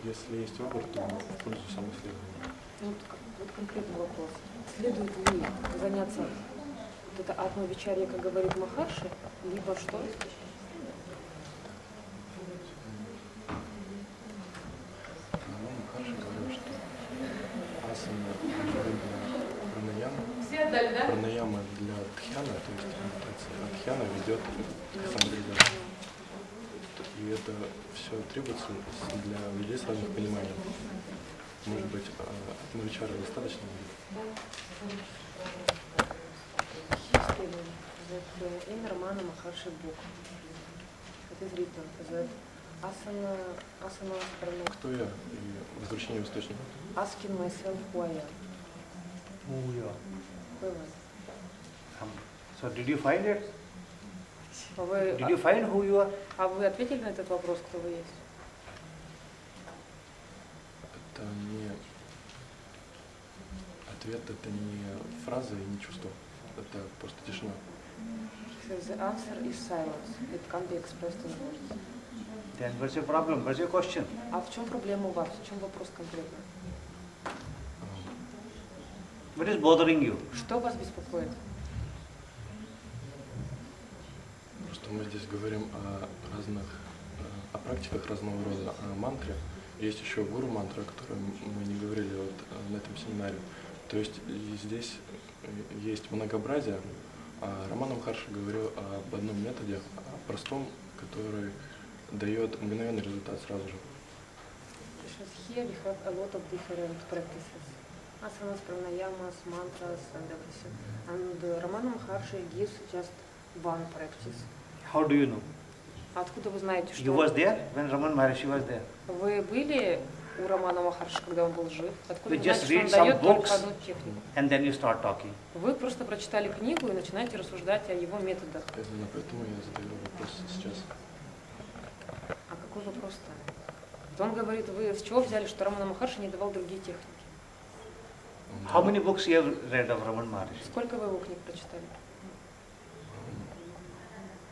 Если есть выбор, то пользу самоисследования. Вот конкретный вопрос. Следует ли заняться вот это атма-вичарья, как говорит Махарши, либо что? Махарши говорил, что асана для пранаяма, пранаяма для дхьяна, то есть медитация, а дхьяна ведет к самореализации. И это все требуется для людей с разных пониманий. Может быть, атма-вичара достаточно? In Ramana Maharshi book. It is written that asana pranayama. Кто я и возвращение в источник? Asking myself who I am. Who you are. Who am I? So did you find it? Вы, Did you find who you are? а вы ответили на этот вопрос, кто вы есть? Это не ответ, это не фраза и не чувство. Это просто тишина. So the answer is silence. It can't be expressed in words. Then what's your problem? What's your question? А в чем проблема у вас? В чем вопрос конкретно? What is bothering you? Что вас беспокоит? Просто мы здесь говорим о разных, о практиках разного рода, о мантре. Есть еще гуру мантра, о которой мы не говорили вот на этом семинаре. То есть и здесь есть многообразие. А Рамана Махарши говорил об одном методе, о простом, который дает мгновенный результат сразу же. Because here we have a lot of different practices. Asanas, pranayamas, mantras and everything. And Ramana Maharshi gives just one practice. How do you know? Откуда вы знаете, что... You was there when Raman Maharshi was there. Вы были у Рамана Махарши, когда он был жив? Откуда You вы just знаете, read что он some дает только books одну технику? and then you start talking. Вы просто прочитали книгу и начинаете рассуждать о его методах. Именно поэтому я задаю вопрос сейчас. А какой вопрос-то? Вот он говорит, вы с чего взяли, что Рамана Махарши не давал другие техники? How many books you have read of Raman Maharshi? Сколько вы его книг прочитали?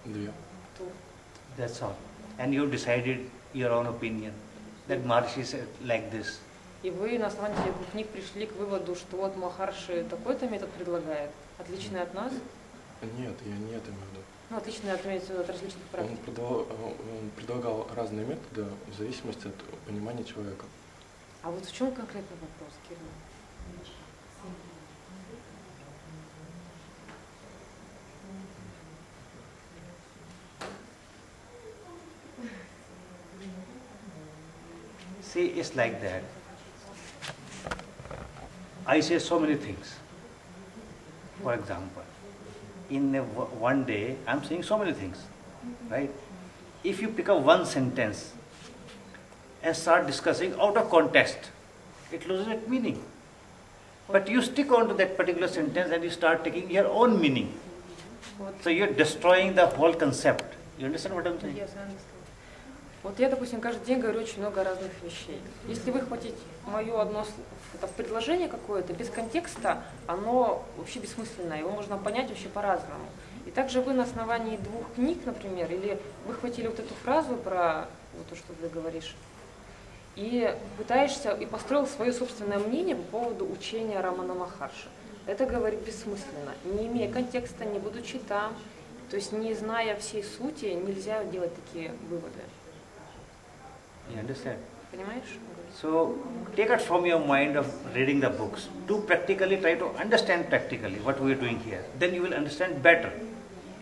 Две. Two. That's all. And you decided your own opinion that Maharshi said like this. И вы на основании этих книг пришли к выводу, что вот Махарши такой-то метод предлагает, отличный от нас, Нет, я не это имею в виду. ну, отличный от различных практик. Он предлагал разные методы в зависимости от понимания человека. А вот в чем конкретный вопрос, Кирилл? See, it's like that. I say so many things. For example, in one day, I'm saying so many things, right? If you pick up one sentence and start discussing out of context, it loses its meaning. But you stick on to that particular sentence and you start taking your own meaning. Вот. So you're destroying the whole concept. You understand what I'm saying? Yes, I understand. Вот я, допустим, каждый день говорю очень много разных вещей. Если выхватить мое одно это предложение какое-то без контекста, оно вообще бессмысленное, его можно понять вообще по-разному. И также вы на основании двух книг, например, или выхватили вот эту фразу про вот то, что ты говоришь, и пытаешься, и построил свое собственное мнение по поводу учения Рамана Махарши. Это говорить бессмысленно, не имея контекста, не будучи там, то есть не зная всей сути, нельзя делать такие выводы. You understand? Понимаешь? So take it from your mind of reading the books. Do practically try to understand practically what we are doing here. Then you will understand better.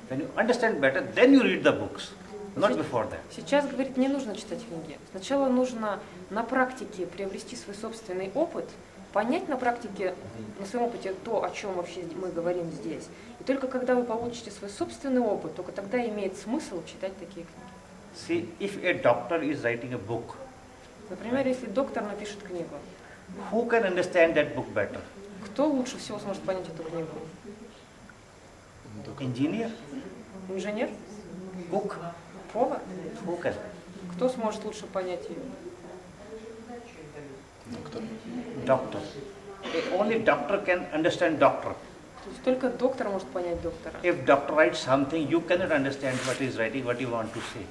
When you understand better, then you read the books, not before that. Сейчас, говорит, не нужно читать книги. Сначала нужно на практике приобрести свой собственный опыт, понять на практике, на своем опыте то, о чем вообще мы говорим здесь. И только когда вы получите свой собственный опыт, только тогда имеет смысл читать такие книги. See, if a doctor is writing a book, Например, если доктор напишет книгу, who can understand that book better? кто лучше всего сможет понять эту книгу? Engineer? Инженер? Cook? Повар? Who can? Кто сможет лучше понять ее? Доктор. Doctor. Only doctor can understand doctor. То есть только доктор может понять доктора. If doctor writes something, you cannot understand what he is writing, what he want to say.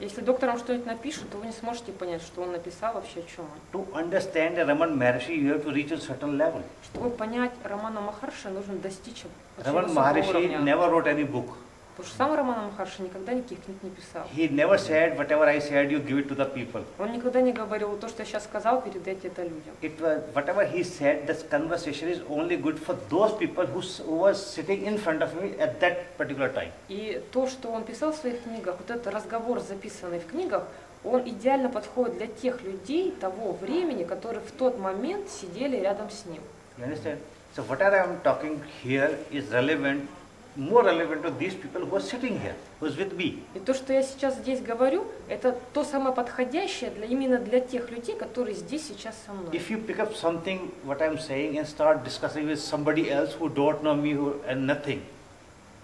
Если доктор вам что-нибудь напишет, то вы не сможете понять, что он написал, вообще о чем он. To understand a Raman Maharshi, you have to reach a certain level. Чтобы понять Рамана Махарши, нужно достичь очень Raman высокого Maharshi уровня. never wrote any book. Потому что сам Рамана Махарши никогда никаких книг не писал. He never said, whatever I said, you give it to the people. Он никогда не говорил, то, что я сейчас сказал, передайте это людям. It was, whatever he said, this conversation is only good for those people who was sitting in front of me at that particular time. И то, что он писал в своих книгах, вот этот разговор, записанный в книгах, он идеально подходит для тех людей того времени, которые в тот момент сидели рядом с ним. You understand? So whatever I am talking here is relevant, more relevant to these people who are sitting here, who is with me. И то, что я сейчас здесь говорю, это то самое подходящее именно для тех людей, которые здесь сейчас со мной. If you pick up something, what I am saying, and start discussing with somebody else who don't know me and nothing,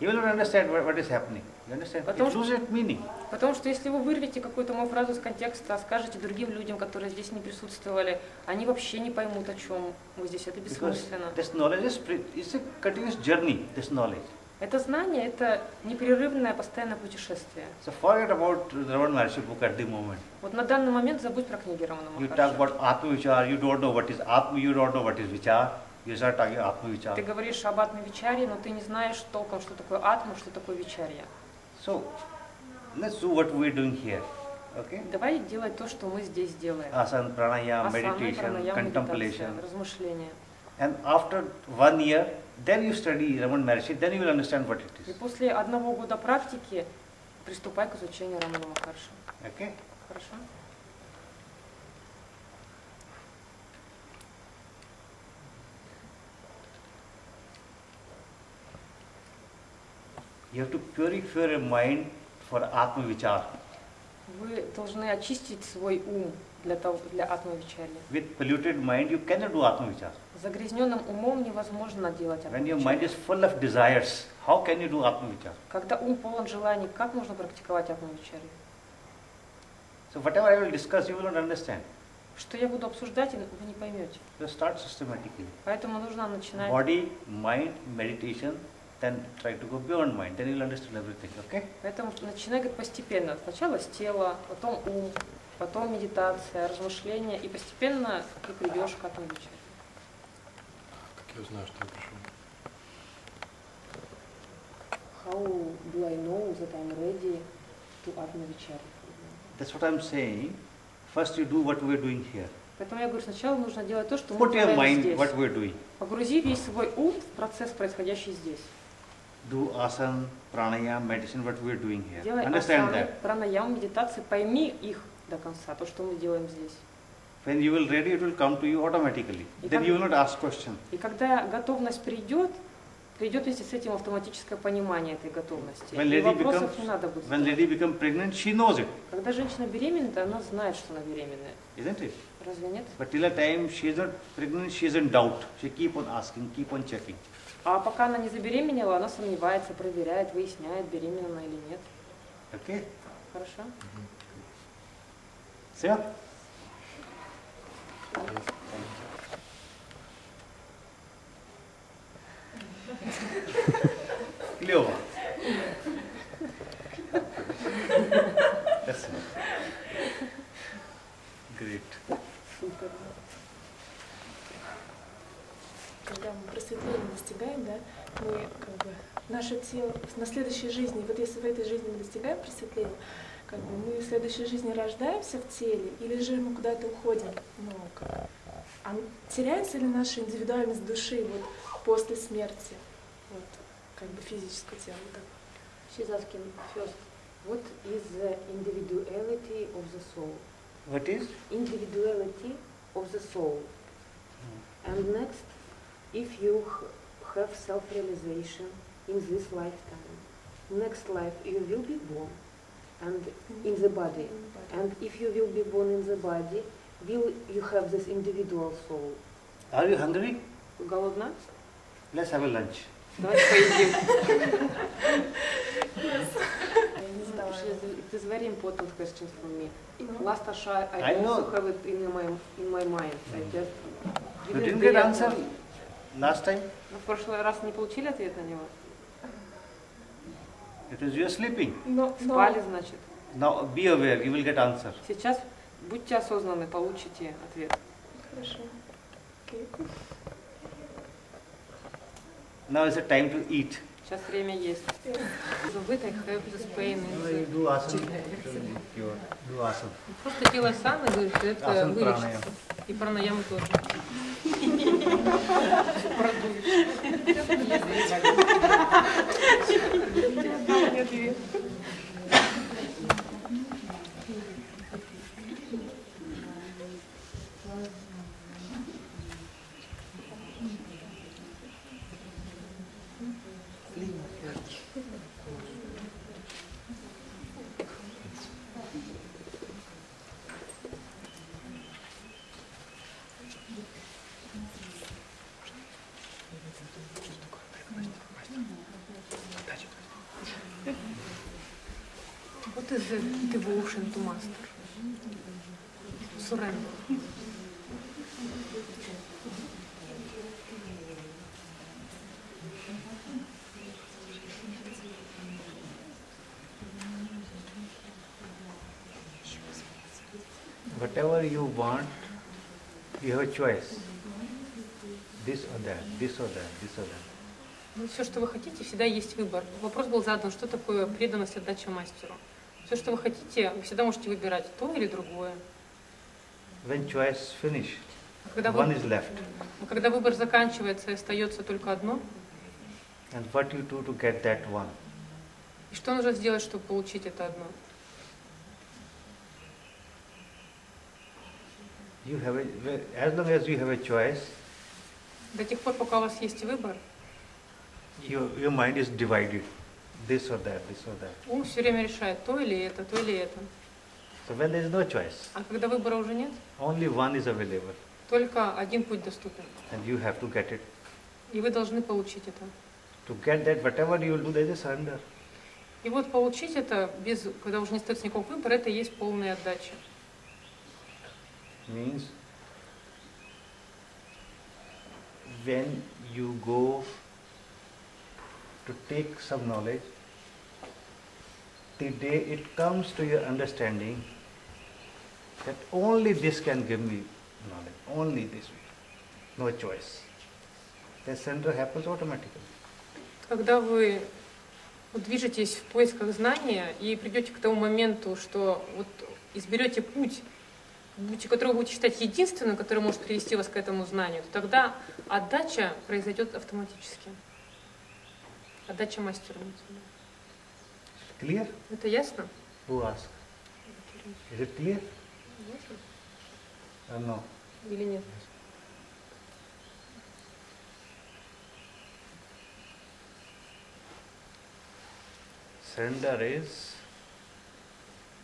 you will not understand what is happening. You understand? It loses its meaning. Потому что если вы вырвете какую-то мою фразу из контекста, скажете другим людям, которые здесь не присутствовали, они вообще не поймут, о чем вы здесь. Это Because бессмысленно. this knowledge is a continuous journey, this knowledge. Это знание, это непрерывное, постоянное путешествие. So forget about the Raman Maharshi book at the moment. Вот на данный момент забудь про книги Рамана You talk Махарши. about Atma Vichar, you don't know what is Atma, you don't know what is Vichar. You start talking Atma Ты Vichar. говоришь об атме-вичарье, но ты не знаешь толком, что такое атма, что такое вичарья. So let's do what we're doing here. Okay? Давай делать то, что мы здесь делаем. Asana, pranayama, Асана, meditation, пранаям, contemplation. медитация, размышления. And after 1 year, then you study Raman Maharshi, then you will understand what it И is. после 1 года практики приступай к изучению Рамана Махарши. Okay? Хорошо? You have to purify your mind for Atma Vichar. Вы должны очистить свой ум для атма-вичарья. With polluted mind, you cannot do Atma Vichar. Загрязненным умом невозможно делать When your mind атма-вичарья. is full of desires, how can you do Atma Vichar? Когда ум полон желаний, как можно практиковать атма-вичарью? So whatever I will discuss, you will not understand. Что я буду обсуждать, вы не поймете. You start systematically. Поэтому нужно начинать Body, mind, meditation, then try to go beyond mind. Then you will understand everything. Okay? Поэтому начинай как постепенно. Сначала с тела, потом ум, потом медитация, размышления, и постепенно ты придешь к атма-вичарье. Как я узнаю, что я пришел? How do I know that I'm ready to атма-вичарье? That's what I'm saying. First you do what we're doing here. Поэтому я говорю, сначала нужно делать то, что мы Put your делаем mind здесь. what we're doing. Погрузи весь свой ум в процесс, происходящий здесь. Do asana, pranayama, meditation, what we're doing here. Делай Understand асаны, that. пранаям, медитации, пойми их до конца, то, что мы делаем здесь. When you will ready, it will come to you automatically. Then you will not ask question. И когда готовность придет вместе с этим автоматическое понимание этой готовности. When И lady вопросов не надо будет. when lady become pregnant, she knows it, Когда женщина беременна, она знает, что она беременная. isn't it? Разве нет? But till a time she is not pregnant, she is in doubt. She keep on asking, keep on checking. А пока она не забеременела, она сомневается, проверяет, выясняет, беременна она или нет. Okay? Хорошо? Все? Клево. That's it. Great. Супер. Когда мы просветление достигаем, да, мы как бы наше тело на следующей жизни, вот если в этой жизни мы достигаем просветления, как бы мы в следующей жизни рождаемся в теле или же мы куда-то уходим, ну, как, а теряется ли наша индивидуальность души вот после смерти, вот, как бы физического тела? Вот так. She's asking first, what is the individuality of the soul? What is? Individuality of the soul. And next, if you have self-realization in this lifetime, next life you will be born and in the body. And if you will be born in the body, will you have this individual soul? Are you hungry? Голодна? Let's have a lunch. Давайте поедим. Я не знала. It is very important question for me. Ну, Last Asha, I I also know. have it in my mind. I just You didn't get answer last time? В прошлый раз не получили ответ на него? It was you are sleeping. но Спали, значит. Now be aware, you will get answer. Сейчас будьте осознанны, получите ответ. Хорошо. Окей. Now is the time to eat. Сейчас время есть. So with I have this pain in the... Do asana. Do asana. Просто делай асан и говоришь, что это Асан, вылечится. пранаям. И пранаяму тоже. Продуешь. What is the devotion to master? Surrender. Whatever you want, you have a choice. This or that, this or that, this or that. Ну, все, что вы хотите, всегда есть выбор. Вопрос был задан, что такое преданность, отдача мастеру. Все, что вы хотите, вы всегда можете выбирать то или другое. When choice finished, А когда, one is left. когда выбор заканчивается и остается только одно, And what you do to get that one? и что нужно сделать, чтобы получить это одно? You have as long as you have a choice, До тех пор, пока у вас есть выбор, your mind is divided. This or that, this or that. ум все время решает то или это, то или это. So when there is no choice, А когда выбора уже нет, only one is available. только один путь доступен. And you have to get it. И вы должны получить это. To get that, whatever you will do, there is a surrender. И вот получить это, без, когда уже не остается никакого выбора, это и есть полная отдача. Means when you go to take some knowledge, the day it comes to your understanding that only this can give me knowledge, only this way, no choice. The surrender happens automatically. Когда вы движетесь в поисках знания и придете к тому моменту, что вот изберете путь, который вы будете считать единственным, который может привести вас к этому знанию, то тогда отдача произойдет автоматически. Отдача мастеру. Clear? Это ясно? Who asks? Is it clear? Ясно? Or no? Или нет? Surrender is,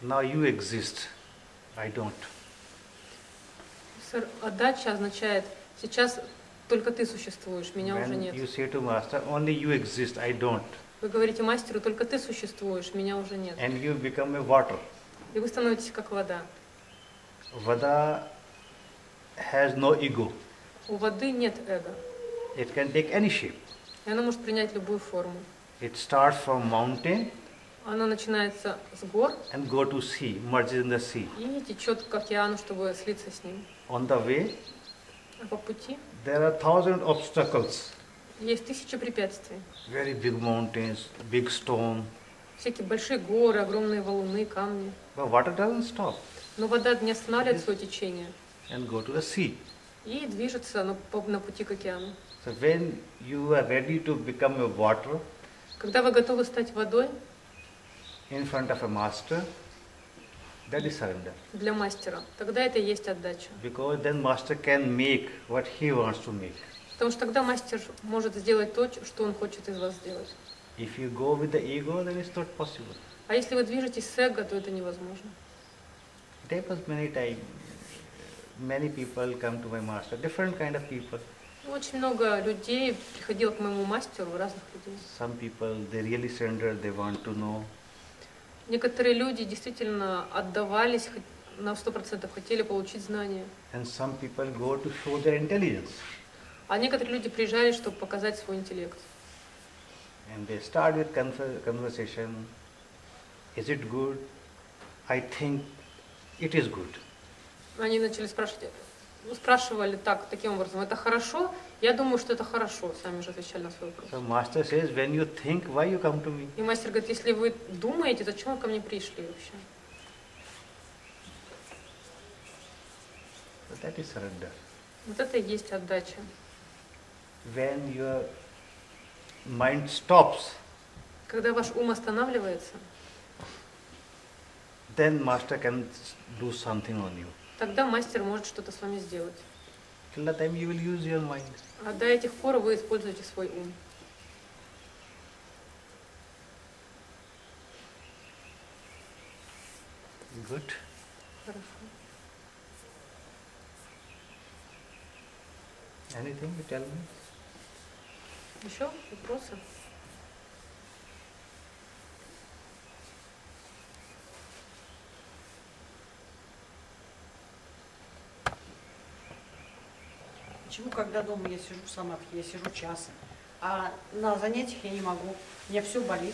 now you exist, I don't. Отдача означает, сейчас только ты существуешь, меня уже When нет. you say to master, only you exist, I don't, Вы говорите мастеру, только ты существуешь, меня уже нет. and you become a water. И вы становитесь как вода. Vada has no ego. У воды нет эго. It can take any shape. И она может принять любую форму. It starts from mountain Она начинается с гор and go to sea, merges in the sea. и течет к океану, чтобы слиться с ним. On the way, А по пути there are thousand obstacles, есть тысячи препятствий. very big mountains, big stone, Всякие большие горы, огромные валуны, камни. but water doesn't stop Но вода не останавливает свое течение and go to the sea. и движется на пути к океану. So when you are ready to become a water Когда вы готовы стать водой in front of a master, that is surrender. для мастера, тогда это и есть отдача. Because then master can make what he wants to make. Потому что тогда мастер может сделать то, что он хочет из вас сделать. If you go with the ego, then it's not possible. А если вы движетесь с эго, то это невозможно. It happens many times. Many people come to my master, different kind of people. Очень много людей приходило к моему мастеру, разных людей. Some people, they really surrender, they want to know. Некоторые люди действительно отдавались на 100%, хотели получить знания. And some people go to show their intelligence. А некоторые люди приезжали, чтобы показать свой интеллект. And they start with conversation. Is it good? I think it is good. Они начали спрашивать, спрашивали таким образом, это хорошо? Я думаю, что это хорошо, сами же отвечали на свой вопрос. So master says, when you think, why you come to me? И мастер говорит, если вы думаете, зачем вы ко мне пришли вообще? So that is surrender. Вот это и есть отдача. When your mind stops, Когда ваш ум останавливается, then master can do something on you. тогда мастер может что-то с вами сделать. Till the time you will use your mind. А до этих пор вы используете свой ум. Good. Хорошо. Anything you tell me? Еще вопросы? Почему, когда дома я сижу в самадхи, я сижу час, а на занятиях я не могу, у меня все болит,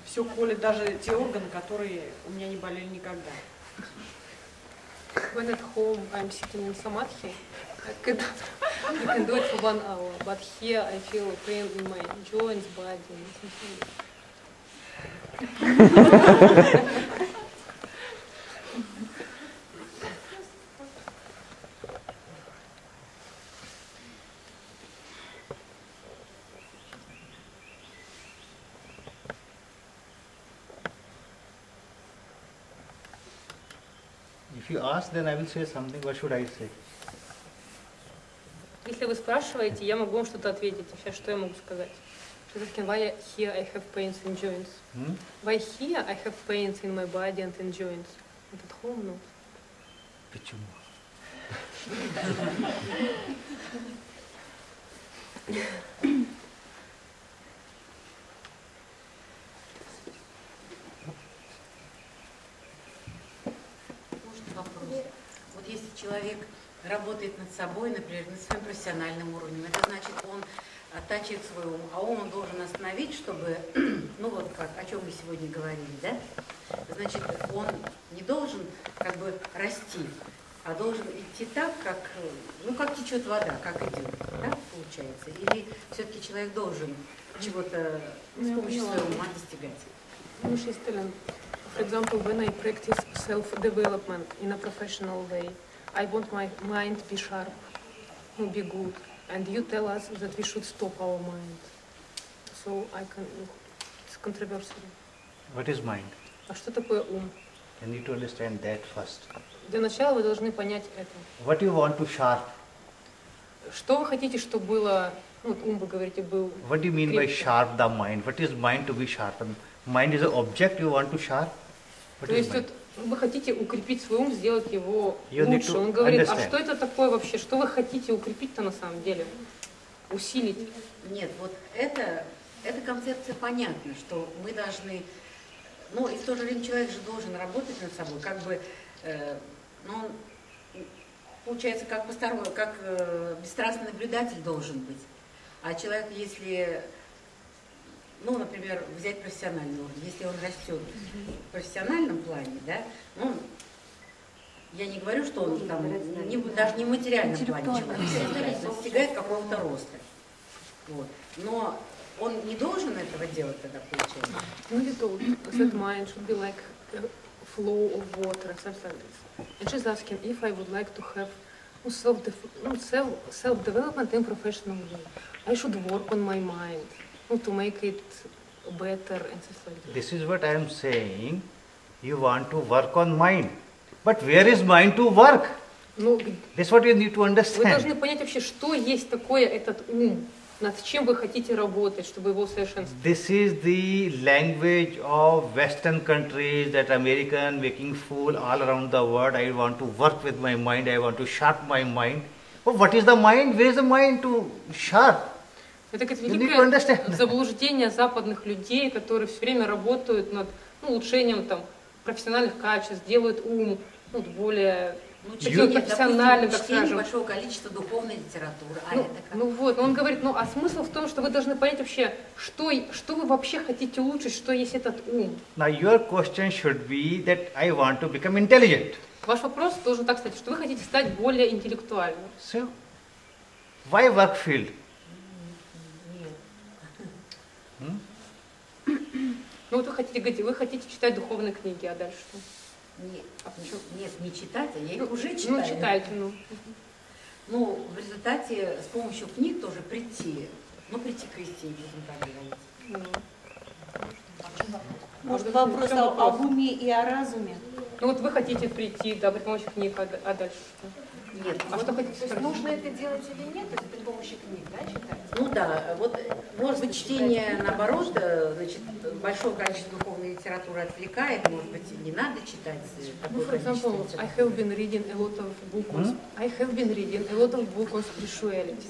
все колет, даже те органы, которые у меня не болели никогда. When at home I'm sitting in samadhi, I can do it for 1 hour, but here I feel pain in my joints, body, and something. If you ask, then I will say something. What should I say? Если вы спрашиваете, я могу вам что-то ответить. Сейчас что я могу сказать? Why here I have pains in joints? Why here I have pains in my body and in joints? And at home not. Почему? Может, вопрос. Вот если человек работает над собой, например, над своим профессиональным уровнем, это значит, он оттачивает свой ум, а ум он должен остановить, чтобы, ну вот как, о чем мы сегодня говорили, да? Значит, он не должен как бы расти, а должен идти так, как, ну, как течет вода, как идет, да, получается? Или все-таки человек должен чего-то с помощью своего ума достигать? Ну, she's telling, for example, when I practice self-development in a professional way, I want my mind to be sharp, to be good. And you tell us that we should stop our mind. So I can, it's controversial. What is mind? А что такое ум? You need to understand that first. Для начала вы должны понять это. What you want to sharp? Что вы хотите, чтобы было, ну, вот ум, вы говорите, был... What do you mean by крепкий? sharp the mind? What is mind to be sharpened? Mind is an object you want to sharp? What То is есть mind? вот вы хотите укрепить свой ум, сделать его You need лучше. to Он говорит, а understand. что это такое вообще? Что вы хотите укрепить-то на самом деле? Усилить? Нет, вот эта концепция понятна, что мы должны, ну и в то же время человек же должен работать над собой, как бы, ну, он, получается, как посторонний, как бесстрастный наблюдатель должен быть. А человек, если, ну, например, взять профессиональный уровень, если он растет в профессиональном плане, да, ну, я не говорю, что он там, даже не в материальном плане человек достигает какого-то роста. Вот. Но он не должен этого делать тогда, получается. Ну, you told that mind should be like a flow of water, something like this. And she's asking if I would like to have self-development in professional way. I should work on my mind to make it better and stuff like that. This is what I am saying. You want to work on mind. But where is mind to work? Ну, This is what you need to вы understand. должны понять вообще, что есть такое этот ум, над чем вы хотите работать, чтобы его совершенствовать. This is the language of Western countries that American making fool all around the world. I want to work with my mind. I want to sharp my mind. But what is the mind? Where is the mind to sharp? Это как You need to understand. великое заблуждение западных людей, которые все время работают над улучшением там, профессиональных качеств, делают ум ну, более Ну, таким чтение, профессиональным, допустим, так чтение скажем. большого количества духовной литературы. А Ну, это как? ну вот, он говорит, ну а смысл в том, что вы должны понять вообще, что вы вообще хотите улучшить, что есть этот ум. Now your question should be that I want to become intelligent. Ваш вопрос должен так стать, что вы хотите стать более интеллектуальным. So, why work field? Нет. Ну вот вы хотите читать духовные книги, а дальше что? Нет, А почему? нет, не читать, а я их Ну, уже читаю. Ну, читайте, ну. Ну, в результате с помощью книг тоже прийти к истине, будем так говорить. Ну. Может, вопрос об уме и о разуме? Ну вот вы хотите прийти, да, при помощи книг, а дальше что? Нет, А что хотите То есть спросить? нужно это делать или нет, то есть при помощи книг, да, читать? ну да, вот может быть чтение наоборот, значит, большое количество духовной литературы отвлекает, может быть, и не надо читать Ну, такое for количество example, I литературы. have been reading a lot of book on, I have been reading a lot of book on spirituality.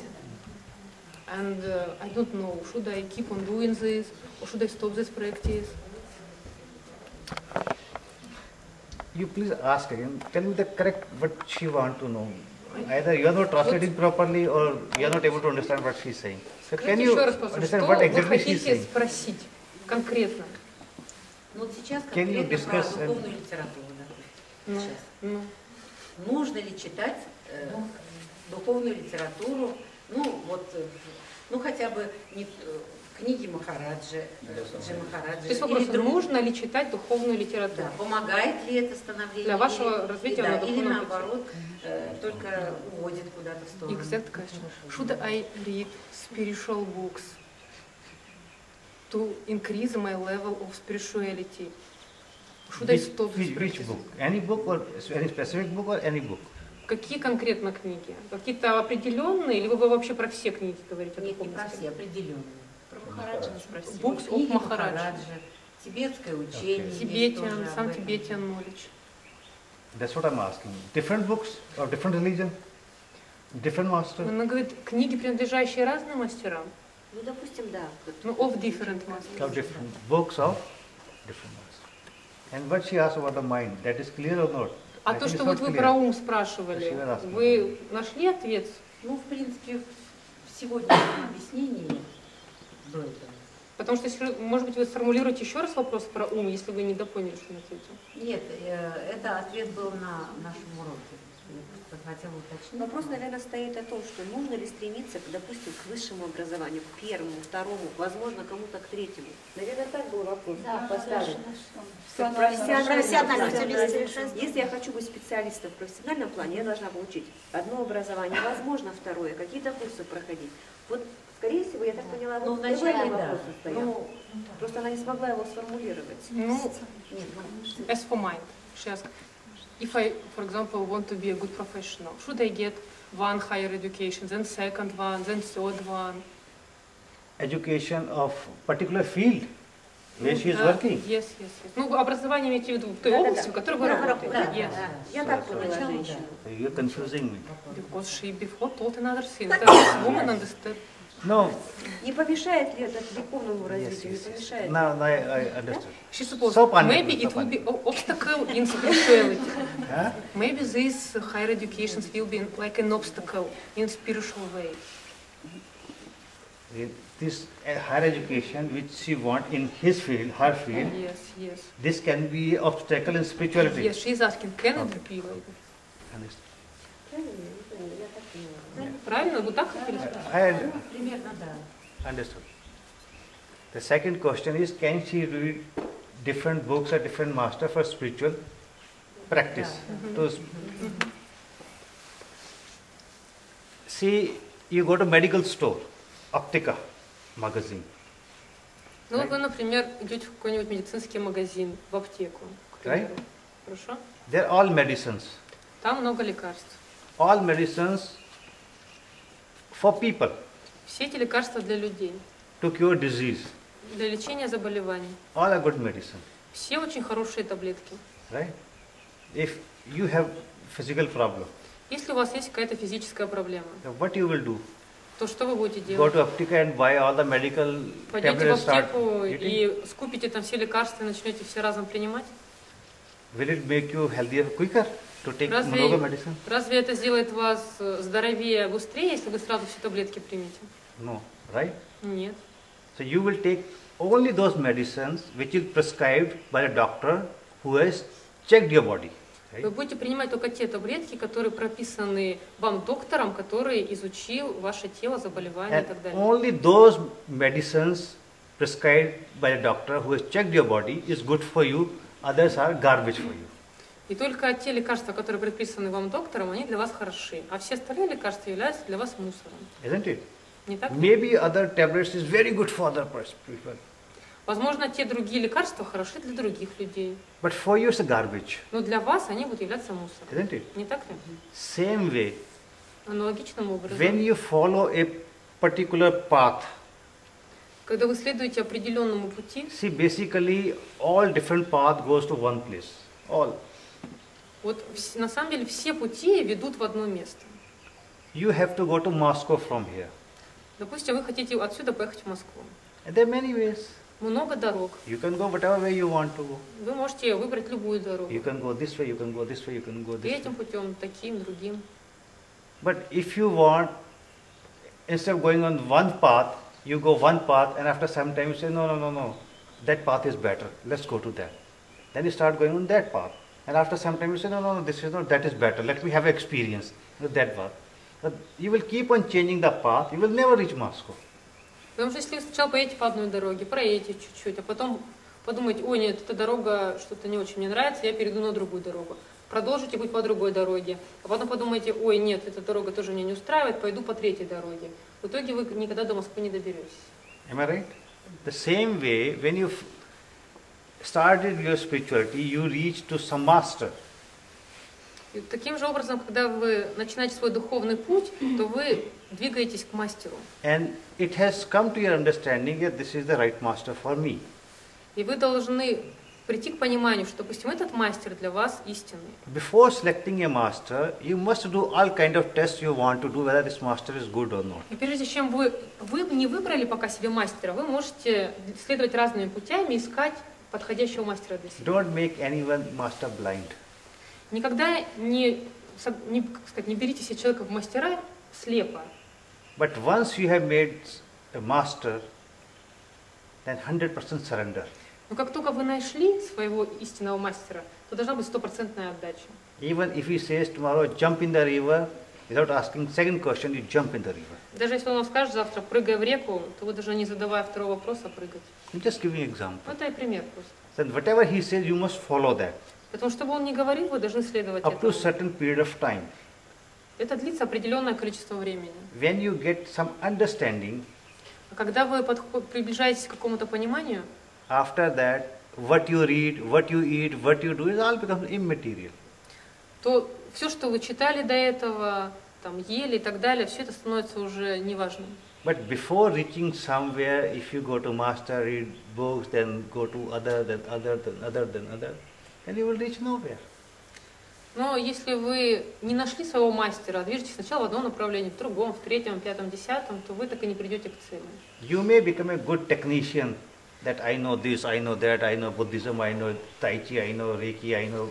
And I don't know, should I keep on doing this or should I stop this practice? You please ask again. Tell me the correct what she want to know. Either you are not translating properly or you are not able to understand what she is saying. So can Скажите you еще раз, пожалуйста, understand что what вы exactly she is хотите saying? спросить конкретно? Ну, вот сейчас Can you конкретно про discuss, духовную литературу, допустим. Ну, Сейчас. ну. Нужно ли читать духовную литературу, ну вот, ну хотя бы не, книги Махараджи, Джи Махараджи. То есть или вопрос, другие. нужно ли читать духовную литературу? Да, помогает ли это становлению? Для вашего или- развития да, на или духовном наоборот, только уводит куда-то в сторону. Exact question. Should I read spiritual books to increase my level of spirituality? Should I stop this Which practice? book? Any book or any specific book or any book? Какие конкретно книги? Какие-то определенные, или вы вообще про все книги говорите о Нет, не духовности? про все, определенные. Про Махараджа спросили. Books of Книги Maharaj. Махараджи, тибетское учение. есть Tibetan, тоже об some этом. Tibetan knowledge. That's what I'm asking. Different books or different religion? Different master? Она говорит, книги, принадлежащие разным мастерам. Ну, допустим, да. Ну, of different masters. Of different books of different masters. And what she asked about the mind, that is clear or not? А I то, think что it's вот not вы clear. про ум спрашивали, Спасибо, раз. вы нашли ответ? Ну, в принципе, в сегодняшнем объяснении было. Потому что, если, может быть, вы сформулируете еще раз вопрос про ум, если вы не допоняли, что он ответил. Нет, это ответ был на нашем уроке. Я просто хотела уточнить. Вопрос, наверное, стоит о том, что нужно ли стремиться, допустим, к высшему образованию, к первому, второму, возможно, кому-то к третьему. Наверное, так был вопрос поставлен. Как профессиональном плане. Если я хочу быть специалистом в профессиональном плане, я должна получить одно образование, возможно, второе, какие-то курсы проходить. Вот, скорее всего, я так поняла, Ну, вот вначале, в этом да. вопрос стоял. Ну, Просто она не смогла его сформулировать. Ну, нет, ну, as for mine, she asked, if I, for example, want to be a good professional, should I get one higher education, then second one, then third one? Education of particular field where she is working. Yes, yes, yes. Ну, образование имеете в виду в той Да-да-да. области, в которой вы Да, работаете. да, Yes. да. Я так поняла Сначала, женщину. You're confusing me. Because she before taught another thing. That this woman understood. No. Не помешает ли это духовному развитию? Не помешает? Now I understood. She supposed So funny. maybe it will be an obstacle in spirituality. Huh? Maybe these higher educations will be like an obstacle in spiritual way. This higher education which she want in his field, her field, Yes, yes. this can be obstacle in spirituality. Yes, she is asking, can it be like that? Understood. Я так поняла. Правильно? Вы так хотели сказать? I примерно, да. understood. The second question is, can she read different books or different master for spiritual practice? To see, you go to medical store, Optica magazine. Ну, вот вы, например, идете в какой-нибудь медицинский магазин, в аптеку, к примеру. Хорошо? They're all medicines. Там много лекарств. All medicines for people Все эти лекарства для людей, to cure disease. для лечения заболеваний. All are good medicine, Все очень хорошие таблетки. right? If you have physical problem, Если у вас есть какая-то физическая проблема, then what you will do? то что вы будете Go делать? to Optica and buy all the medical Пойдете в tablets, start аптеку eating? и скупите там все лекарства и начнете все разом принимать? Will it make you healthier quicker? to take много medicine? Разве это сделает вас здоровее быстрее, если вы сразу все таблетки примете? No, right? Нет. So you will take only those medicines which is prescribed by a doctor who has checked your body. Right? Вы будете принимать только те таблетки, которые прописаны вам доктором, который изучил ваше тело, заболевания и And так далее. only those medicines prescribed by a doctor who has checked your body is good for you, others are garbage for you. И только те лекарства, которые предписаны вам доктором, они для вас хороши, а все остальные лекарства являются для вас мусором. Isn't it? Не так ли? Maybe other tablets is very good for other people, Возможно, те другие лекарства хороши для других людей, but for you it's a garbage, но для вас они будут являться мусором. isn't it? Не так ли? Same way, Аналогичным образом. when you follow a particular path, Когда вы следуете определенному пути, see basically all different path goes to one place, all. вот на самом деле все пути ведут в одно место. You have to go to Moscow from here. Допустим, вы хотите отсюда поехать в Москву. And there are many ways. Много дорог. You can go whatever way you want to go. Вы можете выбрать любую дорогу. You can go this way, you can go this way, you can go И this way. этим путем, таким, другим. But if you want, instead of going on one path, you go one path and after some time you say, no, that path is better, let's go to that. Then you start going on that path. And after some time you say, no, this is not, that is better, let me have experience with that path. But you will keep on changing the path, you will never reach Moscow. Потому что если вы сначала поедете по одной дороге, проедете чуть-чуть, а потом подумаете, ой, нет, эта дорога что-то не очень мне нравится, я перейду на другую дорогу. Продолжите путь по другой дороге, а потом подумаете, ой, нет, эта дорога тоже меня не устраивает, пойду по третьей дороге. В итоге вы никогда до Москвы не доберетесь. Am I right? The same way, when you started your spirituality, you reach to some master. И таким же образом, когда вы начинаете свой духовный путь, то вы двигаетесь к мастеру. And it has come to your understanding that this is the right master for me. И вы должны прийти к пониманию, что, допустим, этот мастер для вас истинный. Before selecting a master, you must do all kind of tests you want to do whether this master is good or not. И прежде чем вы не выбрали пока себе мастера, вы можете следовать разными путями, искать подходящего мастера для себя. Don't make anyone master blind. Никогда не берите себе человека в мастера слепо. But once you have made a master, then 100% surrender. Но как только вы нашли своего истинного мастера, то должна быть стопроцентная отдача. Even if he says tomorrow jump in the river, without asking second question, you jump in the river. Даже если он вам скажет завтра, прыгай в реку, то вы даже не задавая второго вопроса, прыгать. I'm just giving an example. Это и пример просто. Then whatever he says, you must follow that Потому что бы он ни говорил, вы должны следовать up to a этому. certain period of time. Это длится определенное количество времени. When you get some understanding, А когда вы приближаетесь к какому-то пониманию, after that, what you read, what you eat, what you do is all becomes immaterial. то все, что вы читали до этого, там, ели и так далее, все это становится уже неважным. But before reaching somewhere, if you go to master, read books, then go to other, then other, then other, then other, then you will reach nowhere. Но если вы не нашли своего мастера, а движетесь сначала в одном направлении, в другом, в третьем, в пятом, десятом, то вы так и не придете к цели. You may become a good technician, that I know this, I know that, I know Buddhism, I know Tai Chi, I know Reiki, I know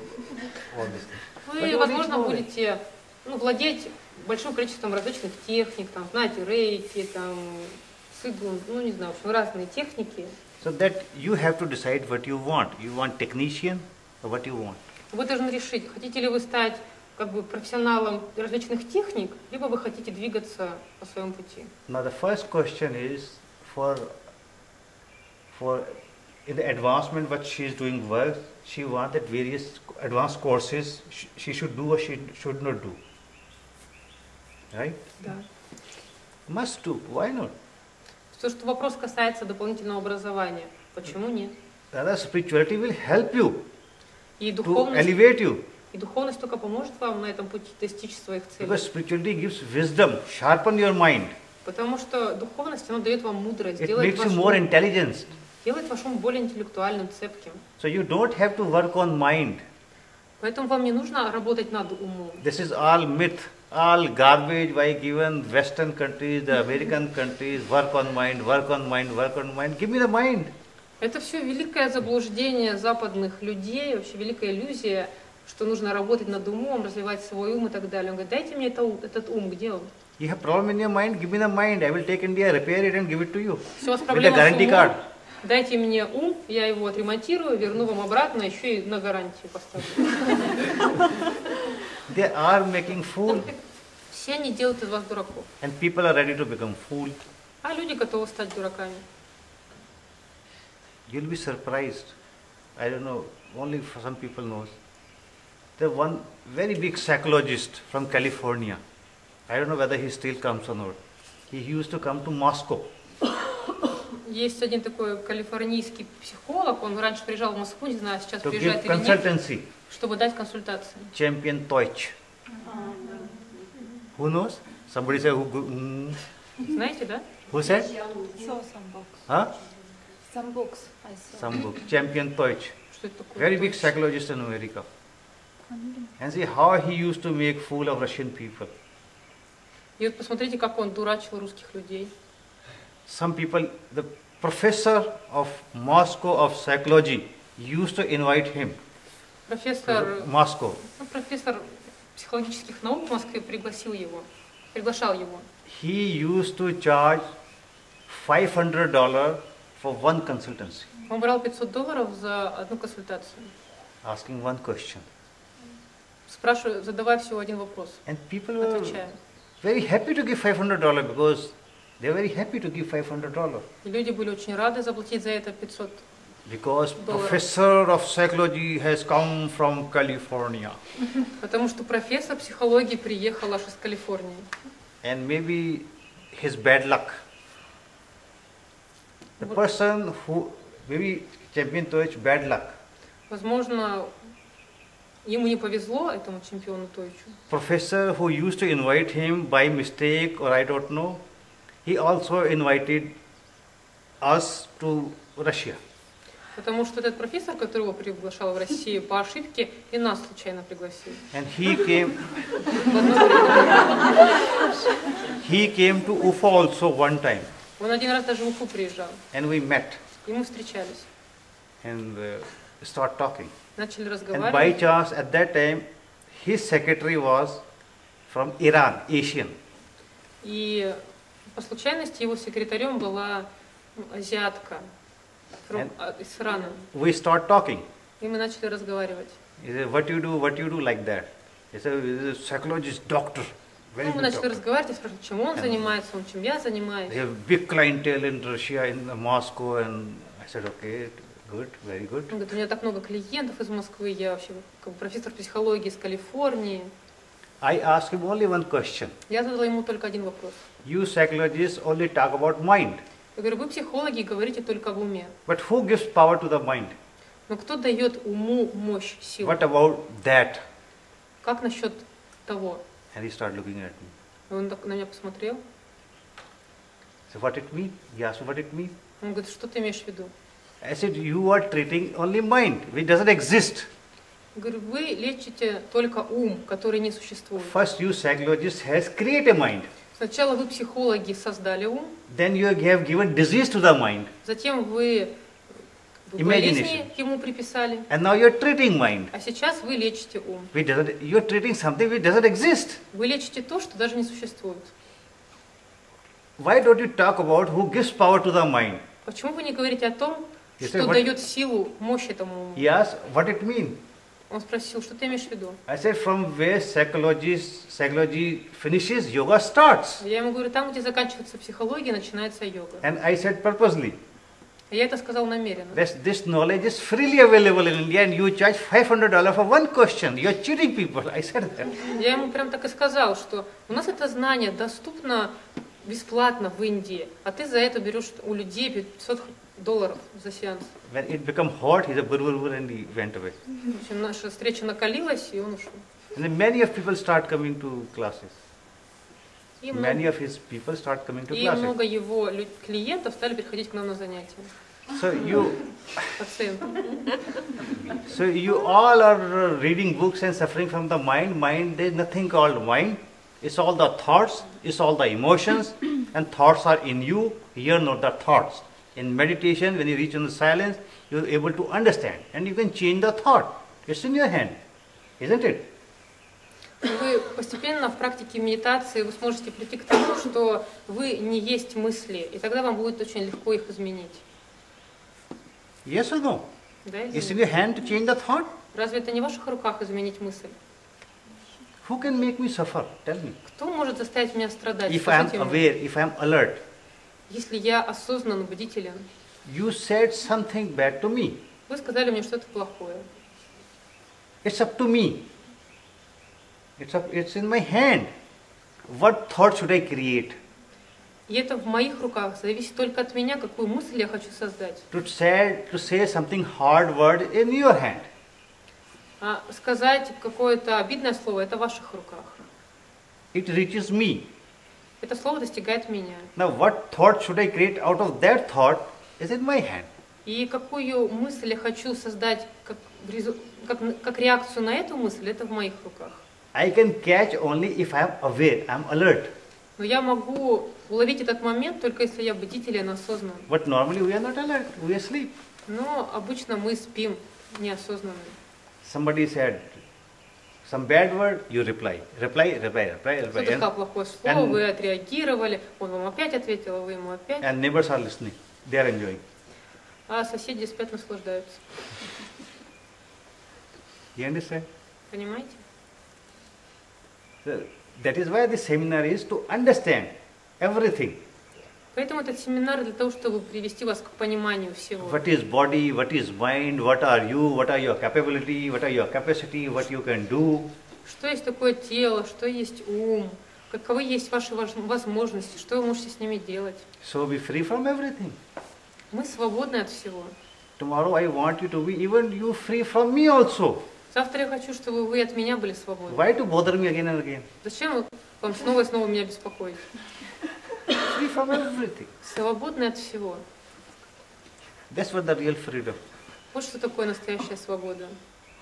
all this. Вы, возможно, будете владеть большим количеством различных техник, там, знаете, рейки, там, цигун, не знаю, в общем, разные техники. So that you have to decide what you want. You want technician or what you want. Вы должны решить, хотите ли вы стать как бы профессионалом различных техник, либо вы хотите двигаться по своему пути. Now the first question is for in the advancement what she is doing work, she wants that various advanced courses she should do or she should not do. Right? Да. Must do. Why not? То, что вопрос касается дополнительного образования, почему нет? Rather, spirituality will help you И to духовность, elevate you. и духовность только поможет вам на этом пути достичь своих целей. Because spirituality gives wisdom, sharpen your mind. Потому что духовность, она дает вам мудрость, It делает makes you ваш more ум более интеллектуальным, цепким. So you don't have to work on mind. Поэтому вам не нужно работать над умом. This is all myth, all garbage by given Western countries, the American countries, work on mind, work on mind, work on mind. Give me the mind. Это все великое заблуждение западных людей, вообще великая иллюзия, что нужно работать над умом, развивать свой ум и так далее. Он говорит, дайте мне этот ум, где он? You have problem in your mind, give me the mind. I will take India, repair it and give it to you. Все, у вас With a проблема с guarantee card. умом, дайте мне ум, я его отремонтирую, верну вам обратно, еще и на гарантию поставлю. They are making fool, Все они делают из вас дураков. and people are ready to become fool. А люди готовы стать дураками. You'll be surprised. I don't know, only for some people knows. There's one very big psychologist from California. I don't know whether he still comes or not. He used to come to Moscow. Есть один такой калифорнийский психолог, он раньше приезжал в Москву, не знаю, сейчас To приезжает give или нет, consultancy, чтобы дать консультации. Champion Deutsch. Who knows? Somebody said, Знаете, да? who said? Saw some books. Huh? Some books I saw. Some book. Champion Deutsch. Что это такое? Very big psychologist in America. And see how he used to make fool of Russian people. И вот посмотрите, как он дурачил русских людей. Some people, the professor of Moscow of psychology used to invite him to Профессор, Moscow. профессор психологических наук в Москве приглашал его. He used to charge $500 for one consultancy, Он брал $500 за одну консультацию, asking one question. задавая всего один вопрос, And people were отвечая. very happy to give $500 because they were very happy to give $500. И люди были очень рады заплатить за это 500. Because professor of psychology has come from California. Потому что профессор психологии приехал аж из Калифорнии. And maybe his bad luck. The person who, maybe champion Deutsch, bad luck. Возможно, ему не повезло, этому чемпиону Тойчу. Professor who used to invite him by mistake or I don't know, he also invited us to Russia. Потому что этот профессор, который его приглашал в Россию по ошибке, и нас случайно пригласил. And he came to Ufa also one time. Он один раз даже в Уфу приезжал. And we met И мы встречались. and start talking. Начали And by разговаривать. chance at that time his secretary was from Iran, Asian. И по случайности его секретарем была азиатка из Ирана. We start talking. И мы начали разговаривать. He said, what you do like that? He said, he's a psychologist, doctor. Very Ну, мы good начали doctor. разговаривать, я спрашиваю, чем он занимается, он чем я занимаюсь. They have big clientele in Russia, in Moscow, and I said, okay, good, very good. Он говорит, у меня так много клиентов из Москвы, я вообще как бы профессор психологии из Калифорнии. I asked him only one question. Я задала ему только один вопрос. You psychologists only talk about mind, Я говорю, вы психологи говорите только об уме. but who gives power to the mind? Но кто дает уму мощь, силу? What about that? Как насчет того? And he started looking at me. И он так на меня посмотрел. So what it mean? He asked me what it mean. Он говорит, что ты имеешь в виду? I said, you are treating only mind, which doesn't exist. Я говорю, вы лечите только ум, который не существует. First, you psychologists has created a mind. Сначала вы, психологи, создали ум, Then you have given disease to the mind. затем вы болезни Imagination. ему приписали, And now you are treating mind. а сейчас вы лечите ум. You are treating something which doesn't exist. Вы лечите то, что даже не существует. Why don't you talk about who gives power to the mind? Почему вы не говорите о том, Если что вот- дает силу, мощь этому уму? He asked, what it mean? Он спросил, что ты имеешь в виду? I said, from where psychology finishes, yoga starts. Я ему говорю, там, где заканчивается психология, начинается йога. And I said purposely, Я это сказал намеренно. this knowledge is freely available in India and you charge $500 for one question. You are cheating people. I said that. Я ему прям так и сказал, что у нас это знание доступно бесплатно в Индии, а ты за это берешь у людей $500 за сеанс. When it became hot, he said, "Bur," and he went away. В общем, наша встреча накалилась, и он ушел. And then many of people start coming to classes. И Many много, of his people start coming to и classes. много его клиентов стали приходить к нам на занятия, So пациенты. you all are reading books and suffering from the mind. Mind, there is nothing called mind. It's all the thoughts, it's all the emotions, and thoughts are in you. Here, not the thoughts. In meditation, when you reach in the silence, you're able to understand, and you can change the thought. It's in your hand. Isn't it? Вы постепенно в практике медитации вы сможете прийти к тому, что вы не есть мысли, и тогда вам будет очень легко их изменить. Yes or no? Да, или It's in нет? your hand to change the thought. Разве это не в ваших руках изменить мысль? Who can make me suffer? Tell me. Кто может заставить меня страдать? If I am Скажите мне. aware, if I am alert, Если я осознанно бдителен, you said something bad to me. вы сказали мне что-то плохое. It's up to me. It's in my hand. What thought should I create? И это в моих руках, зависит только от меня, какую мысль я хочу создать. To say something hard word in your hand. А сказать какое-то обидное слово, это в ваших руках. It reaches me. Это слово достигает меня. Now what thought should I create out of that thought is in my hand. И какую мысль я хочу создать как реакцию на эту мысль, это в моих руках. I can catch only if I am aware, I am alert. Но я могу уловить этот момент только если я бдителен, осознан. But normally we are not alert, we are asleep. Но обычно мы спим неосознанно. Somebody said some bad word, you reply. Reply. Кто-то сказал плохое слово, вы отреагировали, он вам опять ответил, а вы ему опять. And neighbors are listening. They are enjoying. А соседи спят, наслаждаются. You understand? Понимаете? So that is why this seminar is to understand everything. Поэтому этот семинар для того, чтобы привести вас к пониманию всего. What is body, what is mind, what are you, what are your capability, what are your capacity, what you can do. Что есть такое тело, что есть ум, каковы есть ваши возможности, что вы можете с ними делать. So be free from everything. Мы свободны от всего. Tomorrow I want you to be even you free from me also. Завтра я хочу, чтобы вы от меня были свободны. Why to bother me again and again? Зачем вам снова и снова меня беспокоить? Free from everything. Свободны от всего. That's what the real freedom. Вот что такое настоящая свобода.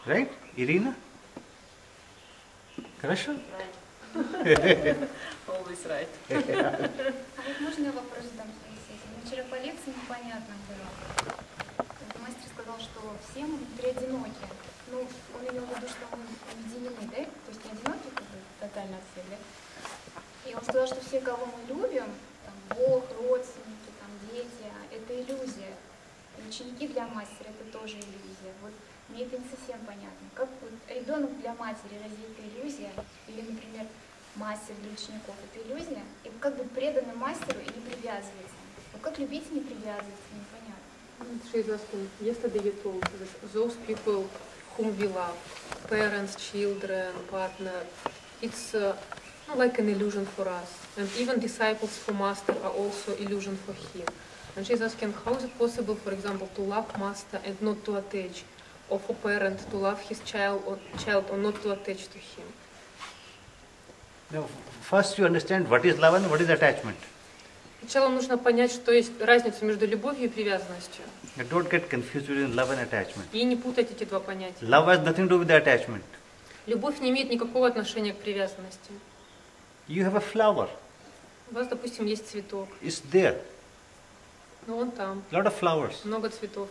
Right? Irina? Хорошо? Always right. А вот можно я вопрос задам Алексею? Вчера по лекции непонятно было. Вот мастер сказал, что все мы внутри одиноки. Ну, он имел в виду, что мы объединены, да? То есть не одиноки, как бы, тотально от всех, да? И он сказал, что все, кого мы любим, там, Бог, родственники, там, дети, это иллюзия. И ученики для мастера это тоже иллюзия. Вот мне это не совсем понятно. Как вот ребенок для матери, разве это иллюзия? Или, например, мастер для учеников это иллюзия? И как быть преданным мастеру и не привязываться? Вот как любить и не привязываться, непонятно. She's asking, yesterday you told that those people whom we love, parents, children, partner, it's like an illusion for us. And even disciples for master are also illusion for him. And she's asking, how is it possible, for example, to love master and not to attach? Or for parent to love his child or not to attach to him? Now, first you understand what is love and what is attachment. Сначала нужно понять, что есть разница между любовью и привязанностью. Now, don't get confused between love and attachment. И не путать эти два понятия. Love has nothing to do with the attachment. Любовь не имеет никакого отношения к привязанности. You have a flower. У вас, допустим, есть цветок, It's there. но он там, Lot of flowers. много цветов.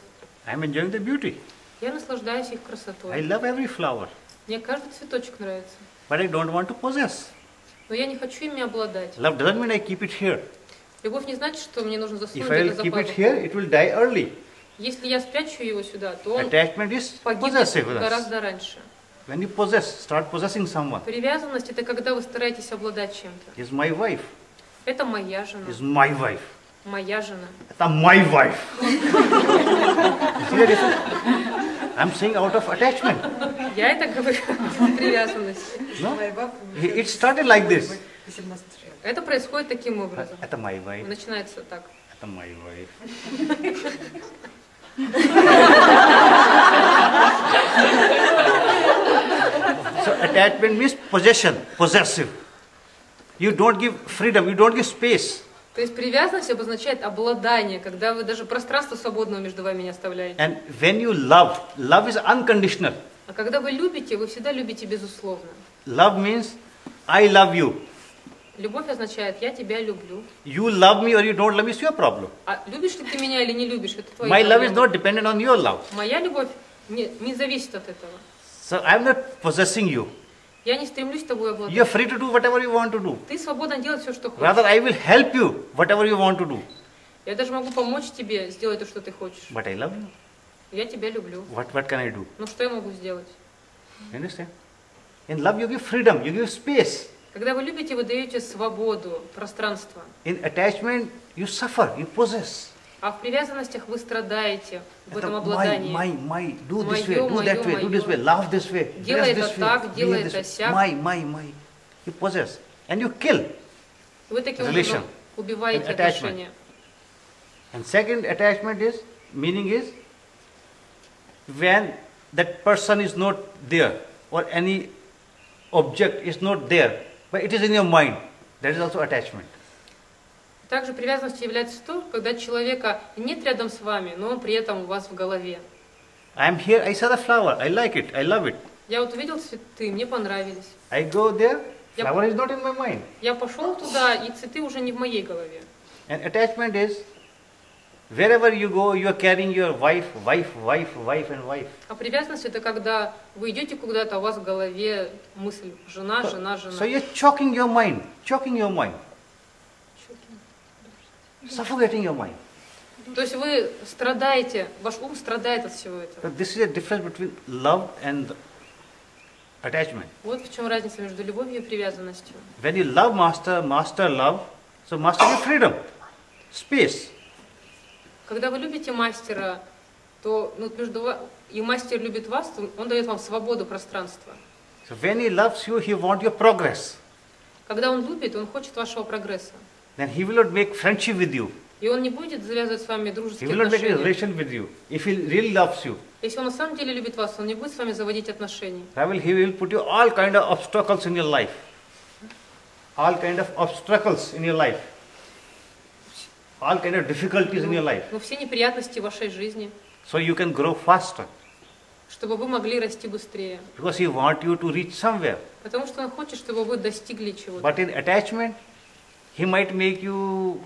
I'm enjoying the beauty. Я наслаждаюсь их I красотой. love every flower. Мне каждый цветочек нравится. But I don't want to possess. Но я не хочу ими обладать. Love doesn't mean I keep it here. Любовь не значит, что мне нужно If засунуть I это will за keep it пазуху. here, it will die early. Если я спрячу его сюда, то он Attachment is погибнет possessive. гораздо раньше. When you start possessing someone. Привязанность – это когда вы стараетесь обладать чем-то. Is my wife. Это моя жена. Is my wife. Моя жена. It's my wife. See the difference? I'm saying out of attachment. Я это говорю из привязанности. No? It started like this. Это происходит таким образом. Это my wife. Начинается так. Это my wife. So attachment means possession, possessive. You don't give freedom, you don't give space. То есть привязанность обозначает обладание, когда вы даже пространство свободного между вами не оставляете. And when you love, love is unconditional. А когда вы любите, вы всегда любите безусловно. Love means I love you. Любовь означает «я тебя люблю». You love me or you don't love me, it's your problem. А любишь ли ты меня или не любишь, это твоя My love is проблема. not dependent on your love. Моя любовь не зависит от этого. So I am not possessing you. Я не стремлюсь с тобой You are обладать. free to do whatever you want to do. Ты свободен делать все, что Rather, хочешь. I will help you whatever you want to do. Я даже могу помочь тебе сделать то, что ты хочешь. But I love you. Я тебя люблю. What can I do? Ну что я могу сделать? You understand? In love, you give freedom, you give space. Когда вы любите, вы даете свободу, пространство. In attachment, you suffer, you possess. А в привязанностях вы страдаете в этом My, обладании. do this way, Моё, do that way, моё, do this way, laugh this way, Делай dress это this way, так, делай behave это this way. сяк. My. You possess. And you kill. Вы таким Relation. образом убиваете And attachment. отношения. And second attachment is, meaning is, when that person is not there, or any object is not there, but it is in your mind, that is also attachment. Также привязанностью является то, когда человека нет рядом с вами, но он при этом у вас в голове. I am here, I saw the flower, I like it, I love it. Я вот увидел цветы, мне понравились. I go there, Yep. flower is not in my mind. Я пошел туда, и цветы уже не в моей голове. And attachment is, wherever you go, you are carrying your wife, and wife. А привязанность это когда вы идете куда-то, а у вас в голове мысль жена, жена, жена. So you're choking your mind, suffocating your mind. То есть вы страдаете, ваш ум страдает от всего этого. So this is a difference between love and attachment. Вот в чем разница между любовью и привязанностью. When you love master, master love, so master gives freedom, space. Когда вы любите мастера, то и мастер любит вас, то он дает вам свободу пространства. So when he loves you, he wants your progress. Когда он любит, он хочет вашего прогресса. Then he will not make friendship with you. И он не будет завязывать с вами He дружеские will not make a отношения. relation with you. If he really loves you, Если он на самом деле любит вас, он не будет с вами заводить отношения. he will put you all kind of obstacles in your life. All kind of obstacles in your life. All kind of difficulties in your life. Но все неприятности в вашей жизни, So you can grow faster. чтобы вы могли расти быстрее. Because he wants you to reach somewhere. Потому что он хочет, чтобы вы достигли чего-то. But in attachment, he might make you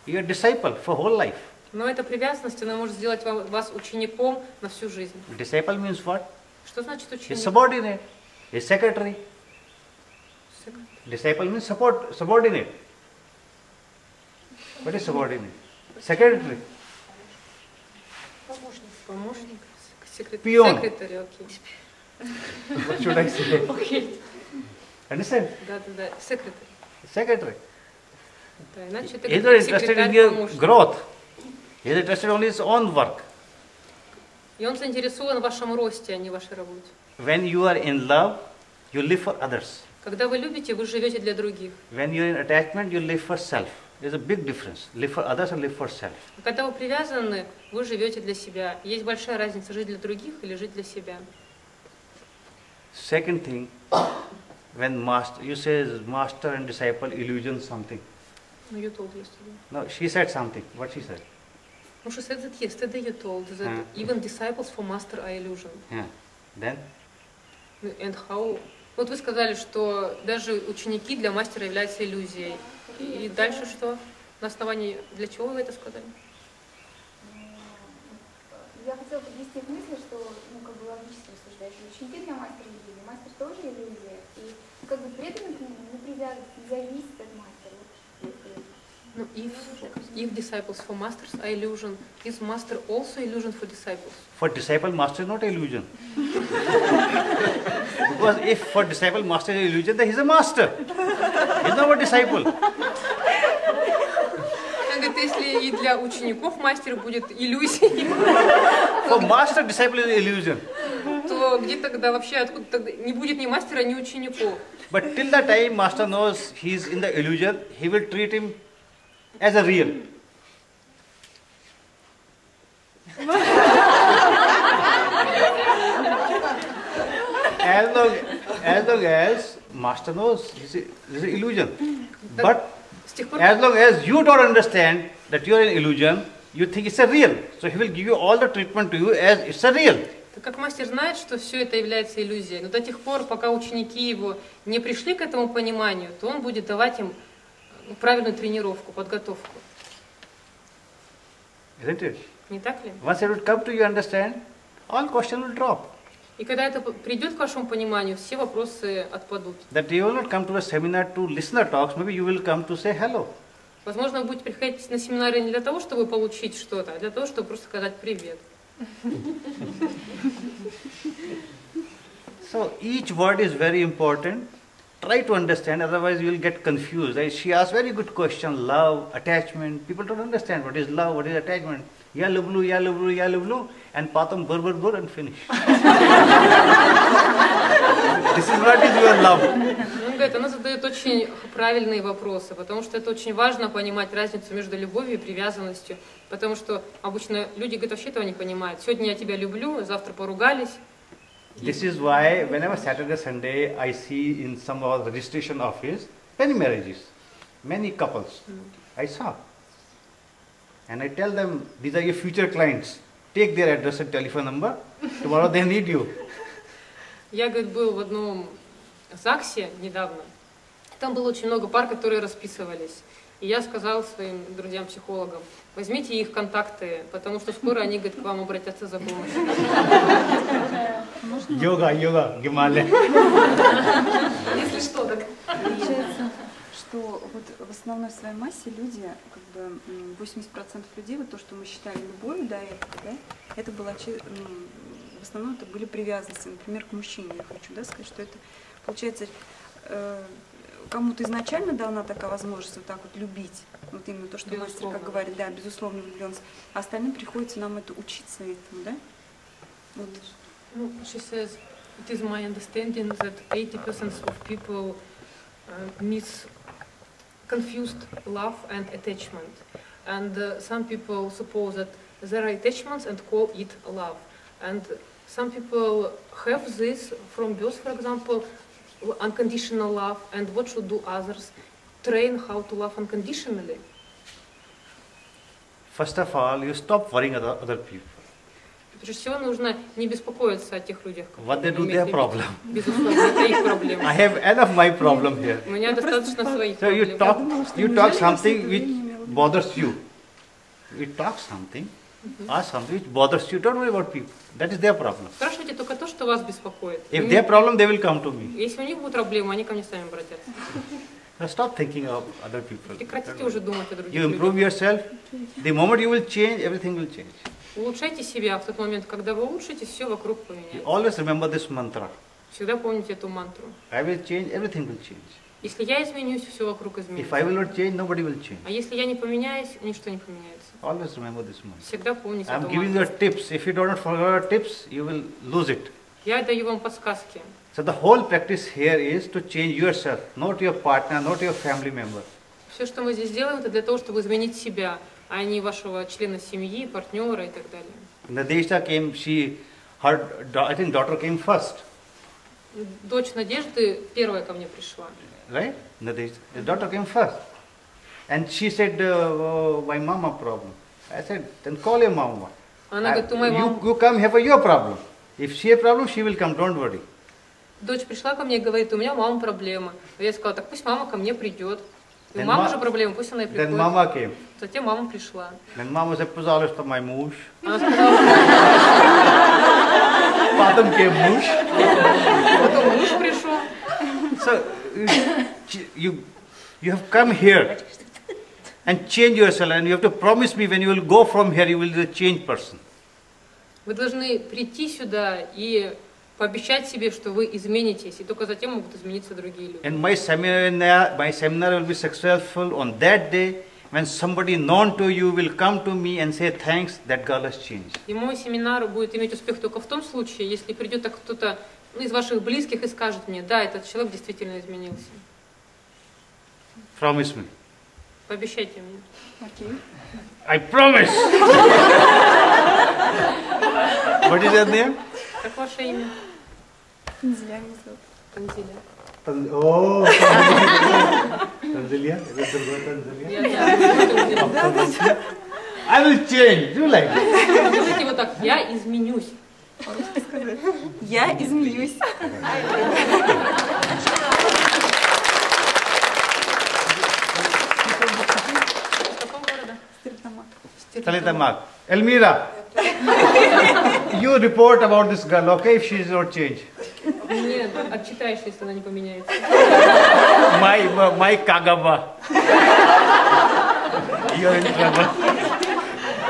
your disciple for whole life. Но эта привязанность, она может сделать вас учеником на всю жизнь. Disciple means what? Что значит A ученик? subordinate, a secretary. Disciple means subordinate. What is subordinate? Secretary. Помощник, Пион. секретарь, окей. What should I say? Окей. Understand? Да, секретарь. Secretary. Да, иначе это He is not interested in секретарь, your помощник. growth. He is interested only in his own work. И он заинтересован в вашем росте, а не в вашей работе. When you are in love, you live for others. Когда вы любите, вы живете для других. When you are in attachment, you live for self. There is a big difference. Live for others and live for self. А когда вы привязаны, вы живете для себя. Есть большая разница, жить для других или жить для себя. Second thing, when you say master and disciple illusion something. Ну, you told yesterday. No, she said something. What she said? Ну, she said that yesterday you told that even disciples for master are illusion. Yeah. Then? And how? Вот вы сказали, что даже ученики для мастера являются иллюзией. И дальше что? На основании для чего вы это сказали? Я хотела подвести к мысли, что, логически рассуждать, что ученики для мастера иллюзии, мастер тоже иллюзия, и преданный к нему не привязан, не зависит от мастера. Ну, if disciples for masters are illusion, is master also illusion for disciples? For disciple, master is not illusion. Because if for disciple, master is illusion, then he is a master. He is not a disciple. Он говорит, если и для учеников мастер будет иллюзией, For master, disciple is illusion. то где тогда вообще, откуда тогда не будет ни мастера, ни учеников? But till the time master knows he is in the illusion, he will treat him as a real. As long as master knows this is an illusion. But as long as you don't understand that you are an illusion, you think it's a real. So he will give you all the treatment to you as it's a real. Так как мастер знает, что все это является иллюзией, но до тех пор, пока ученики его не пришли к этому пониманию, то он будет давать им правильную тренировку, подготовку. Isn't it? Не так ли? Once it will come to you understand, all question will drop. И когда это придет к вашему пониманию, все вопросы отпадут. That you will not come to a seminar to listen to talks, maybe you will come to say hello. Возможно, вы будете приходить на семинары не для того, чтобы получить что-то, а для того, чтобы просто сказать привет. So each word is very important. Try to understand, otherwise you will get confused. She asked very good question, love, attachment. People don't understand what is love, what is attachment. Ya lublu, ya lublu, ya lublu, and patam bur bur bur and finish. This is what is your love. Он говорит, она задает очень правильные вопросы, потому что это очень важно понимать разницу между любовью и привязанностью, потому что обычно люди говорят, вообще этого не понимают. Сегодня я тебя люблю, завтра поругались. This is why whenever Saturday, Sunday, I see in some of the registration office, many marriages, many couples, I saw. And I tell them, these are your future clients. Take their address and telephone number. Tomorrow they need you. Я, говорит, был в одном ЗАГСе недавно. Там было очень много пар, которые расписывались. И я сказал своим друзьям-психологам, возьмите их контакты, потому что скоро они, говорит, к вам обратятся за помощью. Йога, Гималая. Если что, так. Получается, что вот в основной своей массе люди, как бы 80% людей, вот то, что мы считали любовью до этого, да, это было, в основном это были привязанности, например, к мужчине. Я хочу, да, сказать, что это, получается, кому-то изначально дана такая возможность вот так вот любить, вот именно то, что мастер, как говорит, да, безусловно влюбленность, а остальным приходится нам это учиться этому, да? Вот. She says, it is my understanding that 80% of people confused love and attachment. And some people suppose that there are attachments and call it love. And some people have this from birth, for example, unconditional love. And what should do others? Train how to love unconditionally. First of all, you stop worrying about other people. Прежде всего, нужно не беспокоиться о тех людях. What they do, their problem. Безусловно, это их проблема. I have enough my problem here. У меня достаточно своих So проблем. you talk something which bothers you. You talk something, ask something which bothers you. Don't worry about people. That is their problem. Спрашивайте только то, что вас беспокоит. If their problem, they will come to me. Если у них будут проблемы, они ко мне сами обратятся. So stop thinking of other people. Прекратите уже думать о других You improve людях. yourself. The moment you will change, everything will change. Улучшайте себя. В тот момент, когда вы улучшитесь, все вокруг You поменяется. always remember this mantra. Всегда помните эту мантру. I will change, everything will change. Если я изменюсь, все вокруг If I изменится. will not change, nobody will change. А если я не поменяюсь, ничто не поменяется. Always remember this mantra. Всегда помните I am эту giving you мантру. tips. If you don't follow our tips, you will lose it. Я даю вам подсказки. So the whole practice here is to change yourself, not your partner, not your family member. Все, что мы здесь делаем, это для того, чтобы изменить себя, а не вашего члена семьи, партнера и так далее. Nadeshda came, I think daughter came first, Дочь Надежды первая ко мне пришла. right? Nadeshda, his daughter came first. And she said, my mama problem. I said, then call your mama. Она говорит, у моей мамы... You come here for your problem. If she has a problem, she will come, don't worry. Дочь пришла ко мне и говорит, у меня мама проблема. Я сказала, так пусть мама ко мне придет. И у Then мамы ma- же проблема, пусть она и Then приходит. mama came. Затем мама пришла. Then mama said, Puzal is my mush. Она сказала, Padam came mush. потом муж пришел. So you have come here and change yourself, and you have to promise me when you will go from here, you will be a changed person. Вы должны прийти сюда и пообещать себе, что вы изменитесь, и только затем могут измениться другие люди. And my seminar will be successful on that day when somebody known to you will come to me and say, thanks, that girl has changed. И мой семинар будет иметь успех только в том случае, если придет кто-то из ваших близких и скажет мне, да, этот человек действительно изменился. Promise me. Пообещайте мне. Окей. I promise. What is your name? Как ваше имя? Танзиля меня зовут. Танзиля. Oh, Tanzania. Я I will change. Do you like it? Делайте вот так, я изменюсь. Я изменюсь. Из какого города? Стерлитамак. Talitamac. Elmira. You report about this girl, okay, if she is not changed. Нет, отчитаешь, если она не поменяется. My Kagaba. You're in trouble.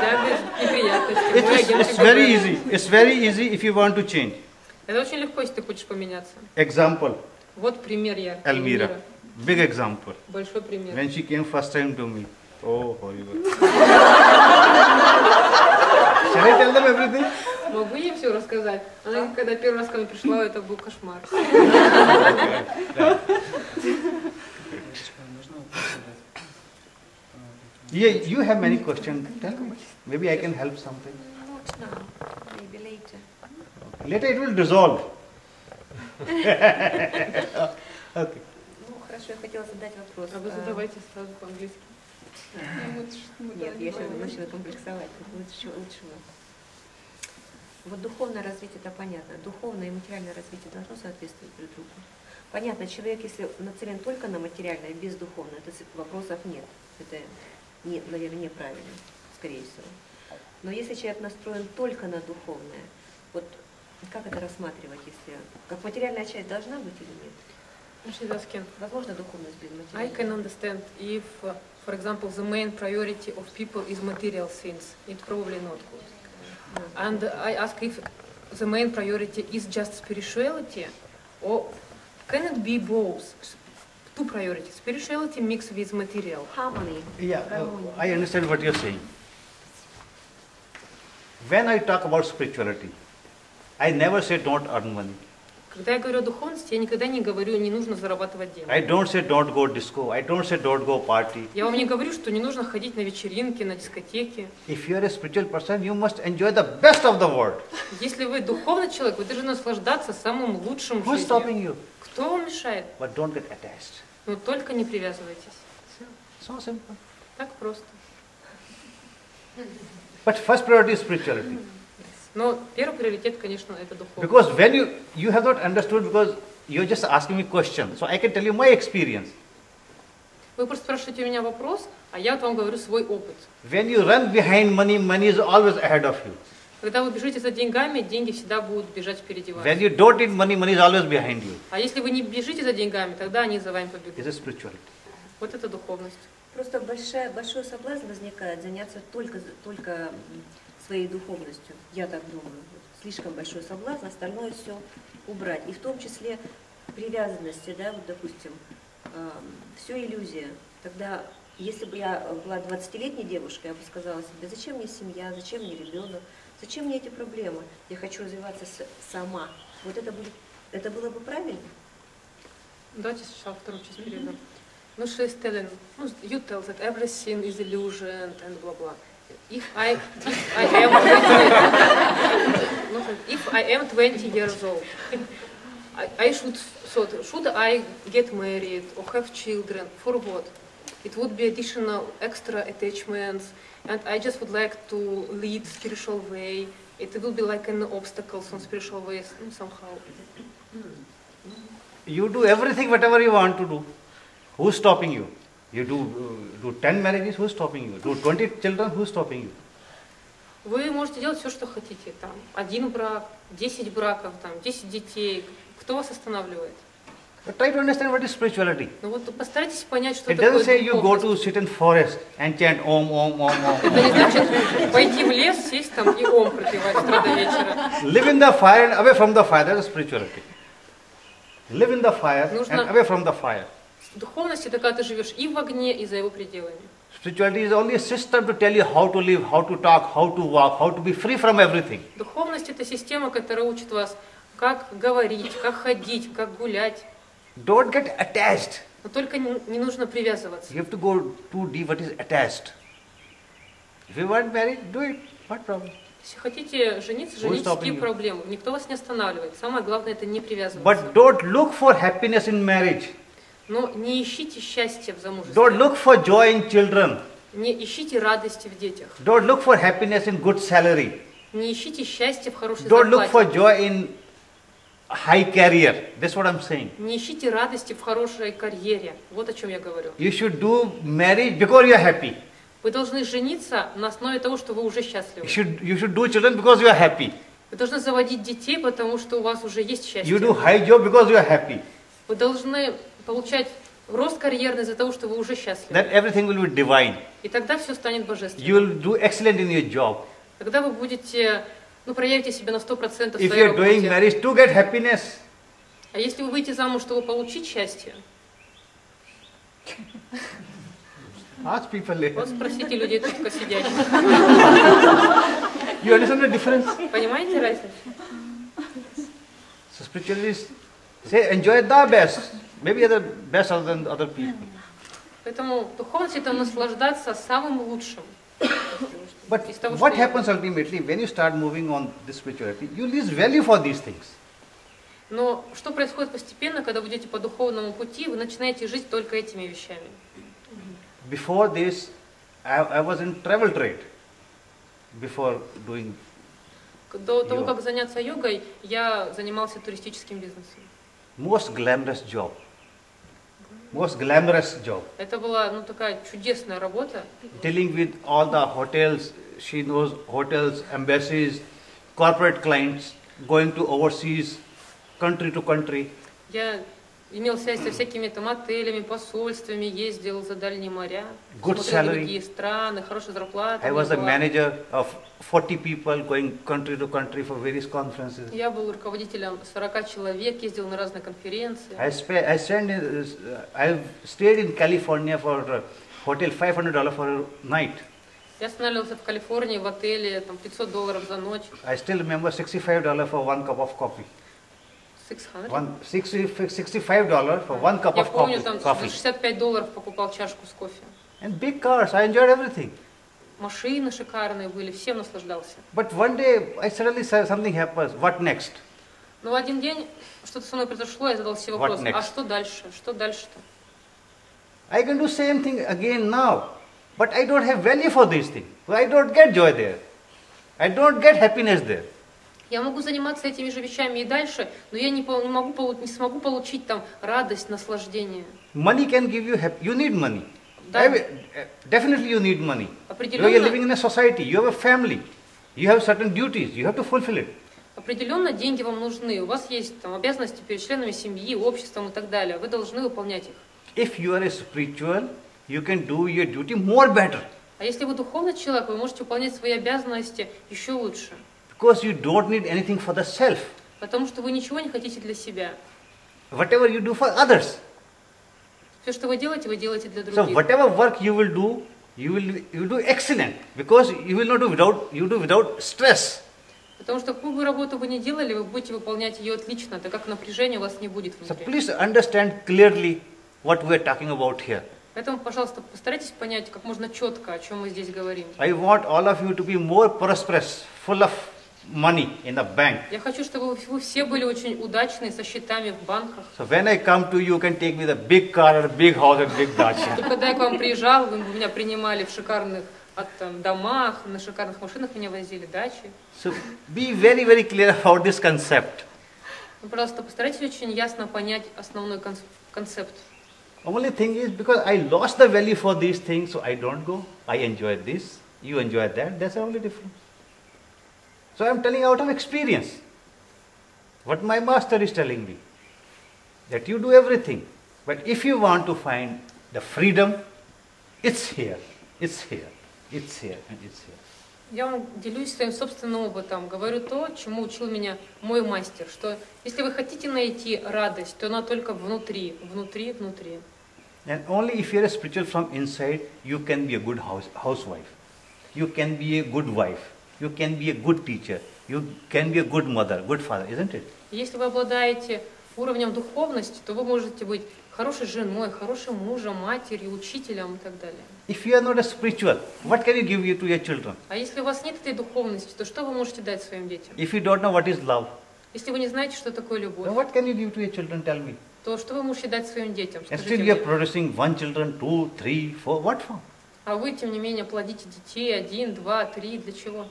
Да, без неприятностей. Мой агент It's КГБ. very easy. It's very easy if you want to change. Это очень легко, если ты хочешь поменяться. Example, Вот пример я. Elmira. Big example. Большой пример. When she came first time to me. Oh, horrible. Shall I tell them everything? Могу ей все рассказать? Она, когда первый раз ко мне пришла, это был кошмар. Yeah, you have many questions. Tell me. Maybe I can help something. Not now, maybe later. Later it will dissolve. Okay. Ну, хорошо, я хотела задать вопрос. А вы задавайте сразу по-английски. Нет, я сейчас начала комплексовать. Лучше. Вот духовное развитие, это понятно. Духовное и материальное развитие должно соответствовать друг другу. Понятно, человек, если нацелен только на материальное, без духовного, это вопросов нет. Это, наверное, неправильно, скорее всего. Но если человек настроен только на духовное, вот как это рассматривать, если как материальная часть должна быть или нет? She's asking, Возможно, духовность без I материальной? can understand if, for example, the main priority of people is material things. It's probably not good. And I ask if the main priority is just spirituality, or can it be both? Two priorities, spirituality mixed with material. Harmony. Yeah, Harmony. I understand what you're saying. When I talk about spirituality, I never say don't earn money. Когда я говорю о духовности, я никогда не говорю, не нужно зарабатывать деньги. I don't say don't go disco. I don't say don't go party. Я вам не говорю, что не нужно ходить на вечеринки, на дискотеки. If you are a spiritual person, you must enjoy the best of the world. Если вы духовный человек, вы должны наслаждаться самым лучшим в Who's жизни. stopping you? Кто вам мешает? But don't get attached. Но только не привязывайтесь. So simple. Так просто. But first priority is spirituality. Но первый приоритет, конечно, это духовность. Because when you have not understood, because you're just asking me questions. So I can tell you my experience. Вы просто спрашиваете у меня вопрос, а я вот вам говорю свой опыт. When you run behind money, money is always ahead of you. Когда вы бежите за деньгами, деньги всегда будут бежать впереди вас. When you don't need money, money is always behind you. А если вы не бежите за деньгами, тогда они за вами This побегут. is spirituality. Вот это духовность. Просто большой соблазн возникает заняться только своей духовностью. Я так думаю. Слишком большой соблазн, остальное все убрать. И в том числе привязанности, да, вот, допустим, все иллюзия. Тогда, если бы я была 20-летней девушкой, я бы сказала себе, зачем мне семья, зачем мне ребенок, зачем мне эти проблемы? Я хочу развиваться сама. Вот это было бы правильно? Давайте сначала вторую часть перейдем. Ну, she's telling, you tell that everything is illusion and blah blah. If I am 20 years old, I should I get married or have children? For what? It would be additional extra attachments, and I just would like to lead spiritual way. It will be like an obstacle on spiritual ways somehow. You do everything, whatever you want to do. Who's stopping you? You do 10 marriages, who's stopping you? Do 20 children, who's stopping you? Вы можете делать все, что хотите. Там, 1 брак, 10 браков, там, 10 детей. Кто вас останавливает? But try to understand what is spirituality. Ну вот постарайтесь понять, что It такое doesn't say you go духовность. to sit in forest and chant om, om, om, om. Это не значит пойти в лес, сесть там и ом пропевать с утра до вечера. Live in the fire and away from the fire, that is spirituality. Live in the fire Нужно- and away from the fire. Духовность — это когда ты живешь и в огне, и за его пределами. Spirituality is only a system to tell you how to live, how to talk, how to walk, how to be free from everything. Dуховность — это система, которая учит вас, как говорить, как ходить, как гулять. Don't get attached. Но только не нужно привязываться. You have to go too deep what is attached. If you want married, do it. What problem? Если хотите жениться, женитесь, stopping какие you? проблемы. Никто вас не останавливает. Самое главное — это не привязываться. But don't look for happiness in marriage. Но не ищите счастья в Don't замужестве. look for joy in children. Не ищите радости в детях. Don't look for happiness in good salary. Не ищите счастья в хорошей Don't look for зарплате. joy in high career. That's what I'm saying. Не ищите радости в хорошей карьере. Вот о чем я говорю. You should do marriage because you are happy. Вы должны жениться на основе того, что вы уже счастливы. You should do children because you are happy. Вы должны заводить детей, потому что у вас уже есть счастье. You do high job because you are happy. Вы должны получать рост карьерный из-за того, что вы уже счастливы. Then everything will be divine. И тогда все станет You божественным. will do excellent in your job. Тогда вы будете, проявите себя на 100% в If своей you are doing работе. marriage to get happiness, А если вы выйдете замуж, чтобы получить счастье, ask people later. вот спросите людей, тут сидящих. You understand the difference? Понимаете разницу? So spiritualists say enjoy the best. Maybe other best other than other people. Поэтому духовность — это наслаждаться самым лучшим. But Из того, what что я- happens ultimately when you start moving on this spirituality? You lose value for these things. Но что происходит постепенно, когда вы идете по духовному пути, вы начинаете жить только этими вещами. Before this, I was in travel trade. Before doing, До того, Йога. как заняться йогой, я занимался туристическим бизнесом. most glamorous job. Most glamorous job. Это была такая чудесная работа. Dealing with all the hotels, she knows hotels, embassies, corporate clients, going to overseas, country to country. Я имел связь со всякими там отелями, посольствами, ездил за дальние моря, Good смотрел salary. другие страны, хорошая зарплата. I у меня was the была. manager of 40 people going country to country for various conferences. Я был руководителем 40 человек, ездил на разные конференции. I stayed in California for a hotel $500 for a night. Я останавливался в Калифорнии в отеле, там $500 за ночь. I still remember $65 for one cup of coffee. 600. $65 for one cup Я of помню, там за coffee. $65 покупал чашку с кофе. And big cars, I enjoyed everything. Машины шикарные были, всем наслаждался. But one day, I suddenly said something happens. What next? Но в один день что-то со мной произошло, я задал себе What вопрос, next? а что дальше? Что дальше-то? I can do same thing again now, but I don't have value for these things. I don't get joy there. I don't get happiness there. Я могу заниматься этими же вещами и дальше, но я не смогу получить там радость, наслаждение. Money can give you you need money. Да. Definitely you need money. Определенно, You are living in a society, you have a family, you have certain duties, you have to fulfill it. определенно деньги вам нужны, у вас есть там обязанности перед членами семьи, обществом и так далее, вы должны выполнять их. If you are a spiritual, you can do your duty more better. А если вы духовный человек, вы можете выполнять свои обязанности еще лучше, Because you don't need anything for the self. потому что вы ничего не хотите для себя. Whatever you do for others. Все, что вы делаете для So других. whatever work you will do, you will do excellent. Because you will not do without stress. Потому что какую бы работу вы ни делали, вы будете выполнять ее отлично, так как напряжения у вас не будет So внутри. please understand clearly what we are talking about here. Поэтому, пожалуйста, постарайтесь понять как можно четко, о чем мы здесь говорим. I want all of you to be more prosperous, full of money in the bank. Я хочу, чтобы вы все были очень удачные со счетами в банках. So when I come to you, you can take me the big car or big house and big dacha. И когда я к вам приезжал, вы меня принимали в шикарных домах, на шикарных машинах меня возили, дачи. So be very, very clear about this concept. Ну, пожалуйста, постарайтесь очень ясно понять основной концепт. Only thing is because I lost the value for these things, so I don't go. I enjoy this, you enjoy that. That's the only difference. So I'm telling out of experience what my master is telling me. That you do everything. But if you want to find the freedom, it's here, it's here, it's here, and it's here. Я вам делюсь своим собственным опытом, говорю то, чему учил меня мой мастер, что если вы хотите найти радость, то она только внутри, внутри, внутри. And only if you're a spiritual from inside, you can be a good housewife. You can be a good wife. You can be a good teacher. You can be a good mother, good father, isn't it? Если вы обладаете уровнем духовности, то вы можете быть хорошей женой, хорошим мужем, матерью, учителем и так далее. If you are not a spiritual, what can you give to your children? А если у вас нет этой духовности, то что вы можете дать своим детям? If you don't know what is love, Если вы не знаете, что такое then любовь, what can you give to your children? Tell me. то что вы можете дать своим детям? And Скажите still you are мне. producing one children, 2, 3, 4. What for? А вы, тем не менее, плодите детей 1, 2, 3. Для чего?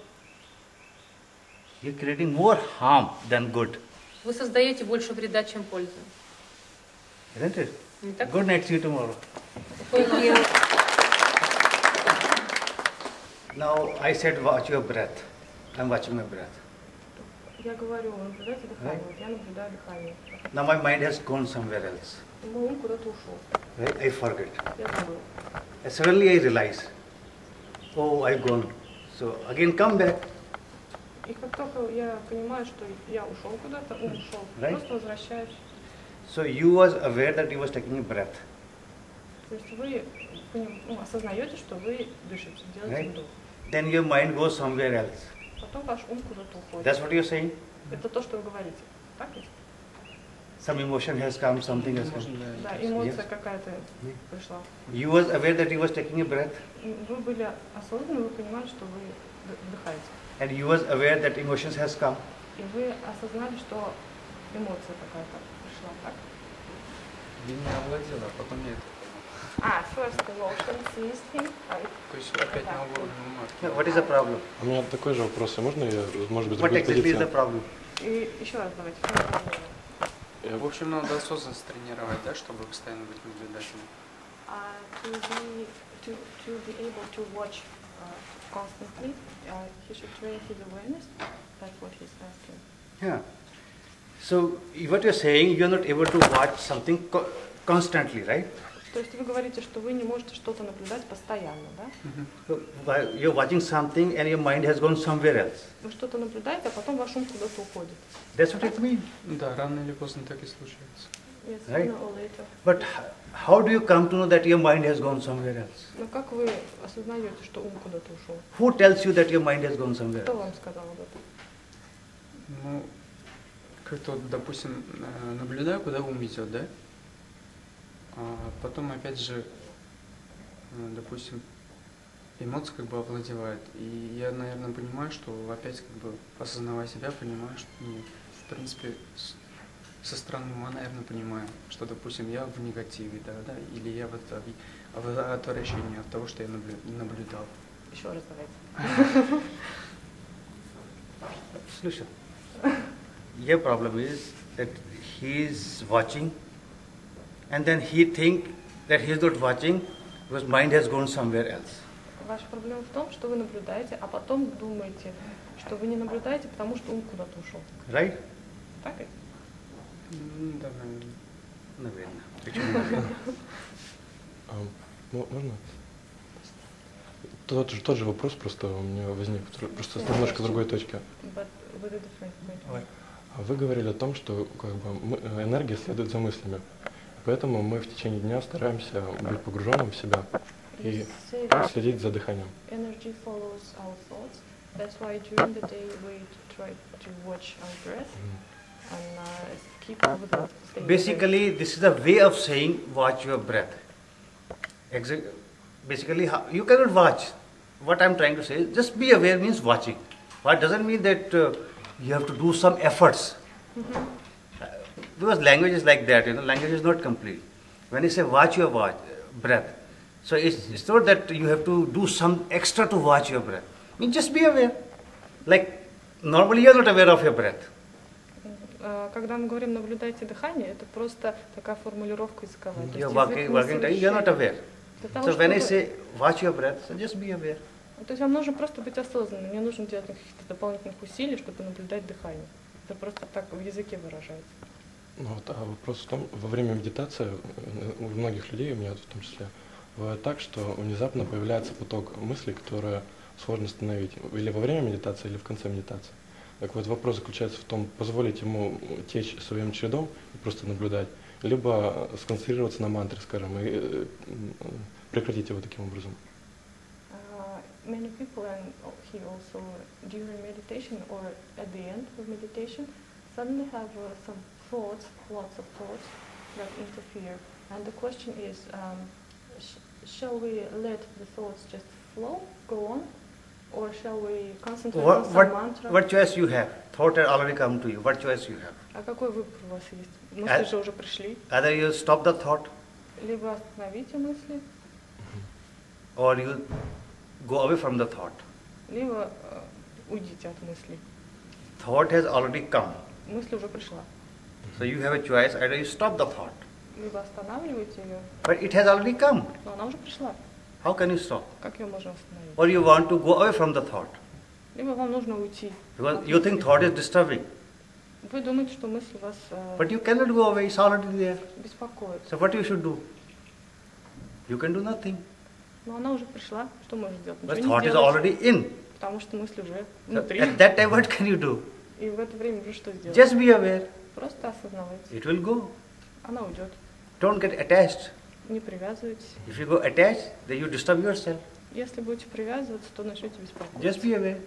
You're creating more harm than good, Вы создаете больше вреда, чем пользы. isn't it? Не так? Good night. See you tomorrow. Спокойной ночи. Now I said watch your breath. I'm watching my breath. Я говорю, наблюдайте дыхание. Вот я наблюдаю дыхание. Now my mind has gone somewhere else. Мой ум куда-то ушел. Right? I forget. Я забыл. And suddenly I realize, oh, I've gone. So again come back. И как только я понимаю, что я ушел куда-то, ум ушел, Right. просто возвращаюсь. So you was aware that you was taking a breath. То есть вы осознаете, что вы дышите, делаете Right. вдох. Then your mind goes somewhere else. Потом ваш ум куда-то уходит. That's what you're saying? Это то, что вы говорите. Так ведь? Some emotion has come, something has come. Да, эмоция Yes. какая-то пришла. You was aware that you was taking a breath, Вы были осознаны, вы понимали, что вы вдыхаете. and you was aware that emotions has come. И вы осознали, что эмоция какая-то пришла, так? Меня овладело, а потом я это First emotion seized him. То есть опять на уровне ума. What is the problem? У меня такой же вопрос, а можно я, может быть, с What другой exactly is the позиции? problem? И еще раз давайте. В общем, надо осознанность тренировать, да, чтобы постоянно быть наблюдателем. To be able to watch constantly, he should train his awareness. That's what he's asking. Yeah. So what you're saying, you're not able to watch something constantly, right? То есть вы говорите, что вы не можете что-то наблюдать постоянно, да? So, you're watching something and your mind has gone somewhere else. Вы что-то наблюдаете, а потом ваш ум куда-то уходит. That's what it means. Да, рано или поздно так и случается. Yes, Right. sooner or later. But how do you come to know that your mind has gone somewhere else? Но как вы осознаете, что ум куда-то ушел? Who tells you that your mind has gone somewhere Кто else? вам сказал об этом? Ну, как-то, вот, допустим, наблюдаю, куда ум идет, да? А потом, опять же, допустим, эмоции как бы овладевают. И я, наверное, понимаю, что опять как бы осознавая себя, понимаю, что, ну, в принципе, со стороны ума, наверное, понимаю, что, допустим, я в негативе, да, или я в отвращении от того, что я наблюдал. Еще раз давайте. Solution. Your problem is that he is watching and then he think that he is not watching because mind has gone somewhere else. Ваша проблема в том, что вы наблюдаете, а потом думаете, что вы не наблюдаете, потому что ум куда-то ушел. Right? Так ведь? Да, Наверное. Можно? Тот же вопрос просто у меня возник, просто с немножко другой точки. But with a different point. Вы говорили о том, что как бы, энергия следует за мыслями. Поэтому мы в течение дня стараемся быть погруженным в себя и следить за дыханием. Energy follows our thoughts. That's why during the day we try to watch our breath and keep with the state. Basically, this is a way of saying watch your breath. Basically, you cannot watch. What I'm trying to say is just be aware means watching. What doesn't mean that you have to do some efforts. Because language is like that, language is not complete. When you say watch your breath, so it's not that you have to do some extra to watch your breath. I mean, just be aware. Like, normally you are not aware of your breath. Когда мы говорим «наблюдайте дыхание», это просто такая формулировка языковая. You're walking time, you're not aware. So when I say watch your breath, so just be aware. То есть вам нужно просто быть осознанным, не нужно делать каких-то дополнительных усилий, чтобы наблюдать дыхание. Это просто так в языке выражается. Вот, а вопрос в том, во время медитации у многих людей, у меня в том числе, бывает так, что внезапно появляется поток мыслей, которые сложно остановить. Или во время медитации, или в конце медитации. Так вот, вопрос заключается в том, позволить ему течь своим чередом и просто наблюдать, либо сконцентрироваться на мантре, скажем, и прекратить его таким образом. Many people, and he also during meditation or at the end of meditation, suddenly have some thoughts, lots of thoughts that interfere. And the question is, shall we let the thoughts just flow, go on, or shall we concentrate on some mantra? What choice you have? Thought had already come to you. What choice you have? А какой выбор у вас есть? Мысли же уже пришли. Either you stop the thought, Либо остановите мысли, or you go away from the thought. либо уйдите от мыслей. Thought has already come. Мысль уже пришла. So you have a choice, either you stop the thought. Либо останавливаете ее, But it has already come. но она уже пришла. How can you stop? Как ее можно остановить? Or you want to go away from the thought? Либо вам нужно уйти. Because you think thought is disturbing. Вы думаете, что мысль вас But you cannot go away, it's already there. беспокоит. So what you should do? You can do nothing. Но она уже пришла, что можно сделать? But Ничего thought не is сделать, already in. потому что мысль уже So внутри. at that time, what can you do? И в это время вы что сделаете? Just be aware. Просто осознавайте. It will go. Она уйдет. Don't get attached. Не привязывайтесь. If you go attached, then you disturb yourself. Если будете привязываться, то начнете беспокоиться. Just be aware.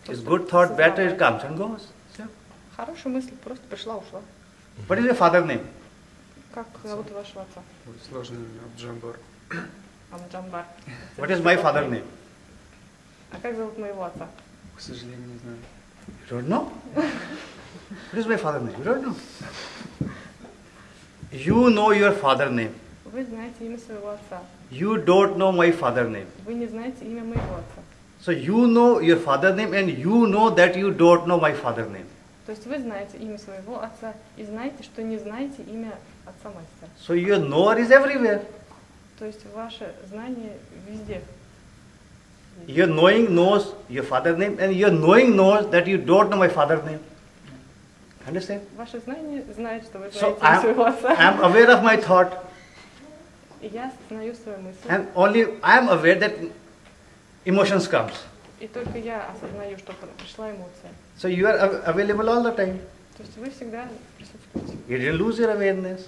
It's good thought, better it comes and goes. So, Хорошая мысль, просто пришла, ушла. what is your father's name? Как зовут вашего отца? Ой, сложно имя, Абджамбар. Амджамбар. What is my father's name? А как зовут моего отца? К сожалению, не знаю. You don't know? What is my father's name? You don't know. You know your father's name. Вы знаете имя своего отца. You don't know my father's name. Вы не знаете имя моего отца. So you know your father's name and you know that you don't know my father's name. То есть вы знаете имя своего отца и знаете, что не знаете имя отца мастера. So your knower is everywhere. То есть ваше знание везде. Your knowing knows your father's name and your knowing knows that you don't know my father's name. Understand? Ваше знание знает, что вы So знаете имя своего отца. I'm aware of my thought И я осознаю свою мысль. and only I am aware that emotions comes. И только я осознаю, что пришла эмоция. So you are available all the time. То есть вы всегда присутствуете. You didn't lose your awareness.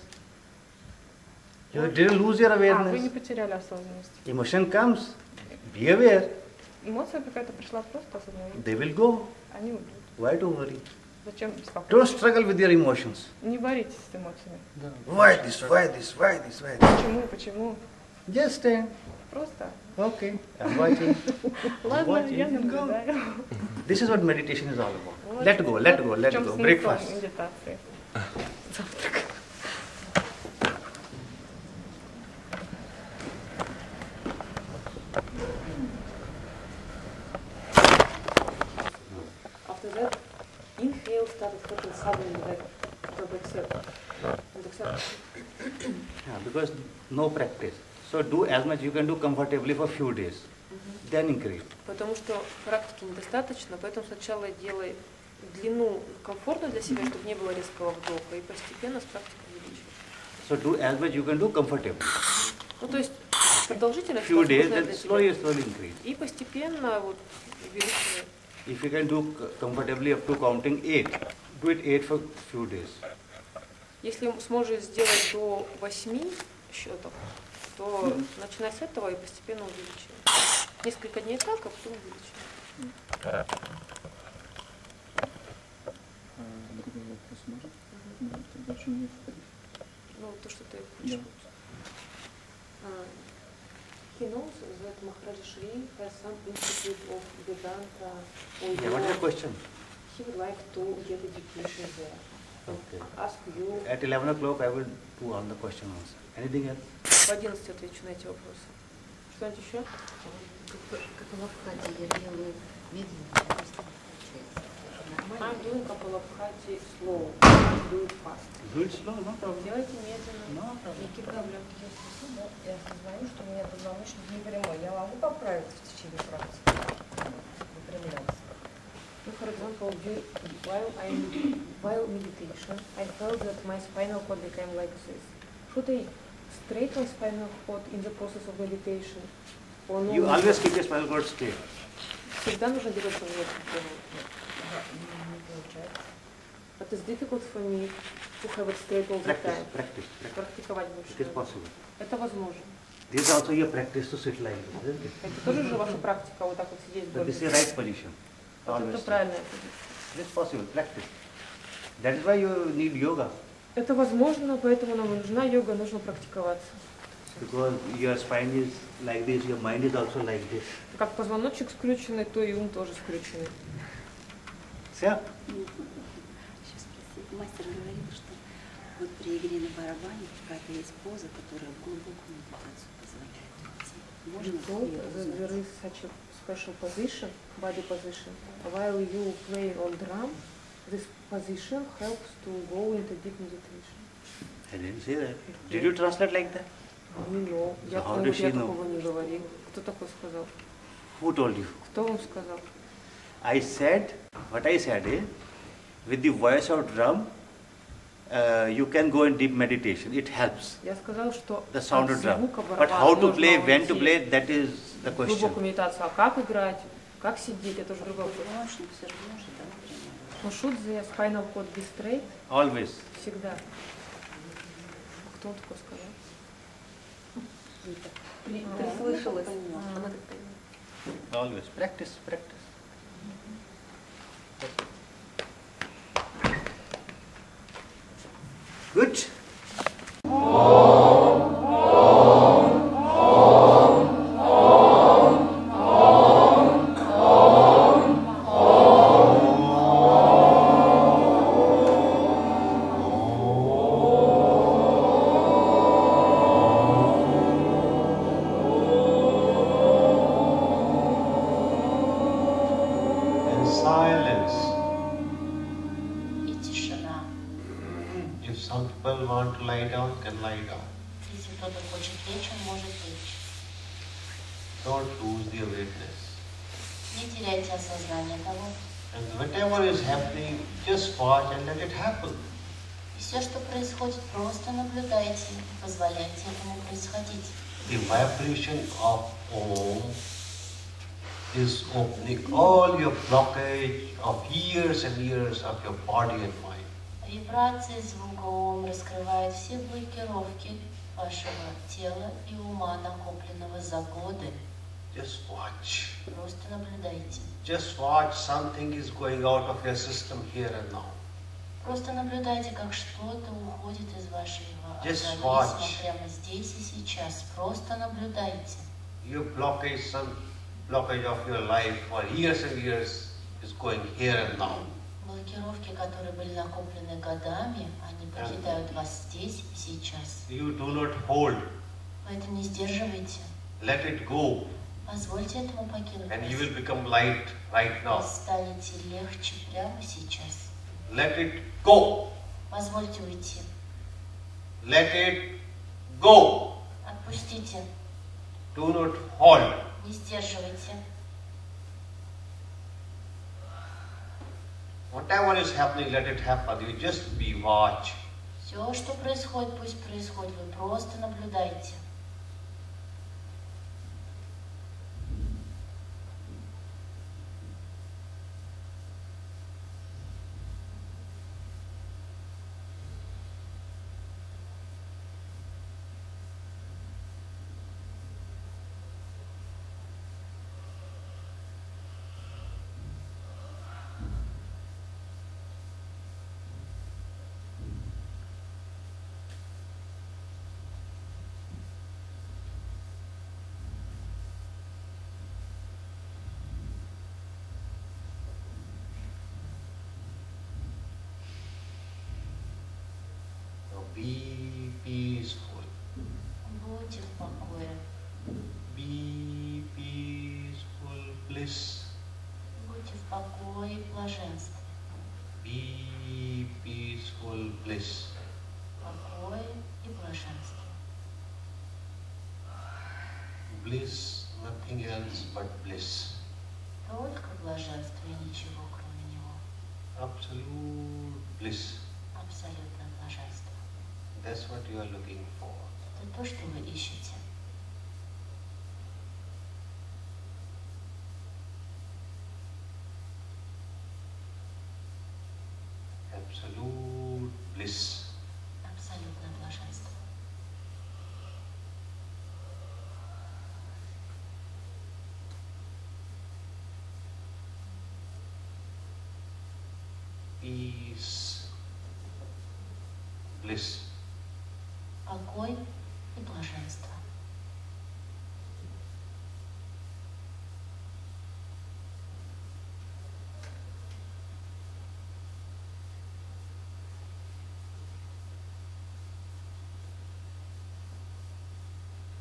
You didn't lose your А, вы не awareness. потеряли осознанность. Emotion comes, be aware. Эмоция какая-то пришла, просто осознаю. They will go. Они уйдут. Why to worry? Зачем беспокоиться? Don't struggle with your emotions. Не боритесь с эмоциями. Why this? Why this? Why this? Why this? Почему? Почему? Just stand. Просто. Okay, I'm watching. Ладно, watching. я Go. наблюдаю. This is what meditation is all about. Вот Let go, let go, в let чем go. смысл Breakfast. медитации. Завтрак. After that, inhale started happening suddenly, like Yeah, because no practice. So do as much you can do comfortably for few days. Then increase. Потому что практики недостаточно, поэтому сначала делай длину комфортно для себя, чтобы не было резкого вдоха, и постепенно с практикой увеличивай. So do as much you can do comfortably. Ну, то есть продолжительность Few days, возможно, then для себя. slowly increase. И постепенно вот увеличивай. If you can do comfortably up to counting 8, do it 8 for few days. Если сможешь сделать до 8 счетов, то начинай с этого и постепенно увеличивай. Несколько дней так, а потом увеличивай. Другой вопрос может? Тогда больше не входить. Ну, то, что ты хочешь. He knows that Maharaj Shri has some institute of Vedanta or Yeah, what is the question? he would like to get education there. Okay. Ask you. At 11 o'clock I will do all the question answer. Anything else? В 11 отвечу на эти вопросы. Что-нибудь еще? Капалабхати я делаю медленно, просто получается. Нормально. I'm doing Kapalabhati slow. I'm doing fast. Do it slow, no problem. Делайте медленно. No problem. Никита, я спросил, да, я осознаю, что у меня позвоночник не прямой. Я могу поправить в течение практики? Выпрямляться. So, for example, while meditation, I felt that my spinal cord became like this. Should I straighten spinal cord in the process of meditation? Or no? You always keep your spinal cord straight. Всегда нужно делать поверхность. Не получается. But it's difficult for me to have it straight all the Practice, time. practice, practice. Практиковать It is больше. possible. Это возможно. This is also your practice to sit like this, isn't it? Это тоже же ваша практика, вот так вот сидеть So this is вдоль. right position. Вот Always. это правильная позиция. It is possible, practice. That is why you need yoga. Это возможно, поэтому нам и нужна йога, нужно практиковаться. Because your spine is like this, your mind is also like this. Как позвоночник скрюченный, то и ум тоже скрюченный. Yeah? Сейчас спросить. Мастер говорил, что вот при игре на барабане какая-то есть поза, которая в глубокую медитацию позволяет уйти. Можно ее There is such a special position, body position. While you play on drum, this position helps to go into deep meditation. I didn't say that. Did you translate like that? Мило. Я, how вот does я she know? такого не говорил. Кто такой сказал? Who told you? Кто вам сказал? I said, what I said is, with the voice of drum, you can go in deep meditation. It helps. Я сказал, что The sound от of drum. звука But барабана how to можно play, when to уйти play, that is the в question. глубокую медитацию. А как играть, как сидеть, это уже другой вопрос. Мощно все равно же, да, например. Ну, should the spinal cord be straight? Always. Всегда. Кто такой сказал? Прислышалась. Always. Practice, practice. Good. In silence. И тишина. If some people want to lie down, can lie down. Если кто-то хочет лечь, он может лечь. Don't lose the awareness. Не теряйте осознание того. And whatever is happening, just watch and let it happen. И все, что происходит, просто наблюдайте и позволяйте этому происходить. The vibration of Om is opening all your blockage of years and years of your body and mind. Вибрации звука Ом раскрывают все блокировки вашего тела и ума, накопленного за годы. Just watch. Просто наблюдайте. Just watch something is going out of your system here and now. Просто наблюдайте, как что-то уходит из вашего Just организма watch. прямо здесь и сейчас. Просто наблюдайте. Your blockage, some blockage of your life for years and years is going here and now. Блокировки, которые были накоплены годами, они покидают вас здесь и сейчас. You do not hold. Вы это не сдерживаете. Let it go. Позвольте этому покинуть And you вас. will become light right now. Вы станете легче прямо сейчас. Let it go. Позвольте уйти. Let it go. Отпустите. Do not hold. Не сдерживайте. Whatever is happening, let it happen. You just be watch. Все, что происходит, пусть происходит. Вы просто наблюдайте. Now be peaceful. Будьте в покое. Be peaceful bliss. Будьте в покое и блаженстве. Be peaceful bliss. Покой и блаженство. Bliss, nothing else but bliss. Только блаженство и ничего, кроме него. Absolute bliss. Абсолютное блаженство. That's what you are looking for. Это то, что вы ищете. Absolute bliss. Абсолютное блаженство. Peace. Bliss. Покой и блаженство.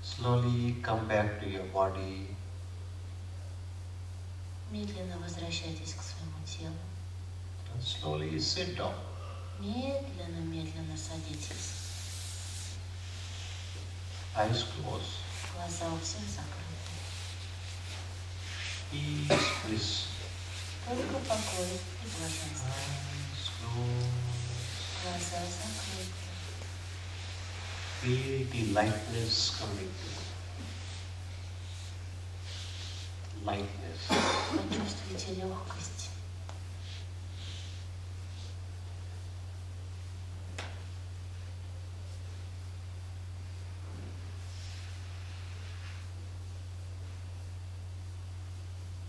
Slowly come back to your body. Медленно возвращайтесь к своему телу. And slowly sit down. Медленно, медленно садитесь. Eyes closed. Глаза у всех закрыты. Peace, bliss. Только покой и блаженство. Eyes closed. Глаза закрыты. Feel the lightness coming. Lightness. Почувствуйте легкость.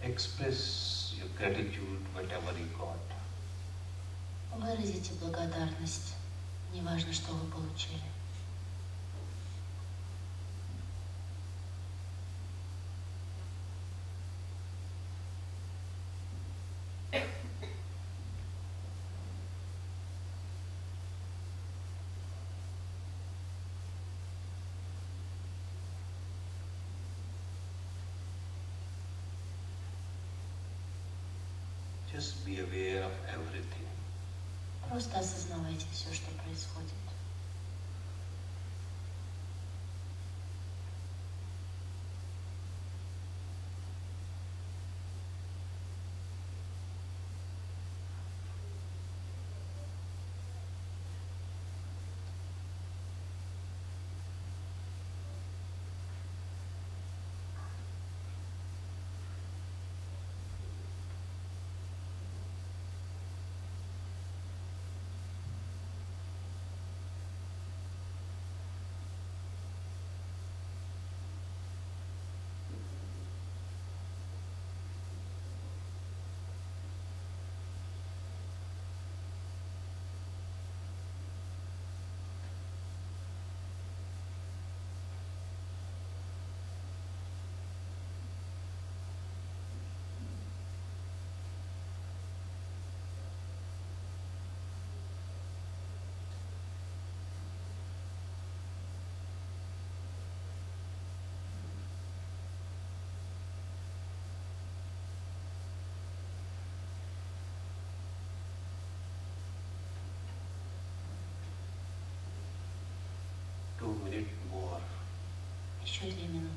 Express your gratitude, whatever you got. Выразите благодарность. Неважно, что вы получили. Just be aware of everything. Просто осознавайте все, что происходит. More. Еще 2 минуты.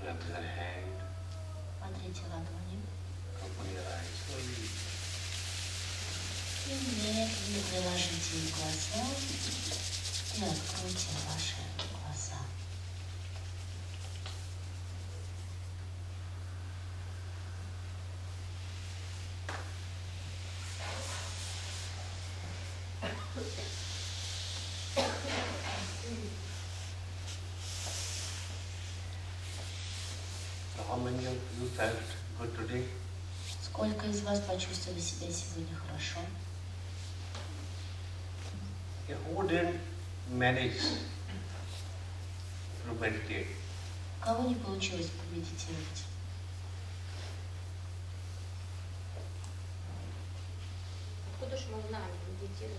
Rub your hand. Потрите ладони. Open your eyes. И медленно приложите их глаза и откройте ваши глаза. So how many of you felt good today? Сколько из вас почувствовали себя сегодня хорошо? Who didn't manage to meditate? У кого не получилось помедитировать? Откуда же мы знаем, медитирование?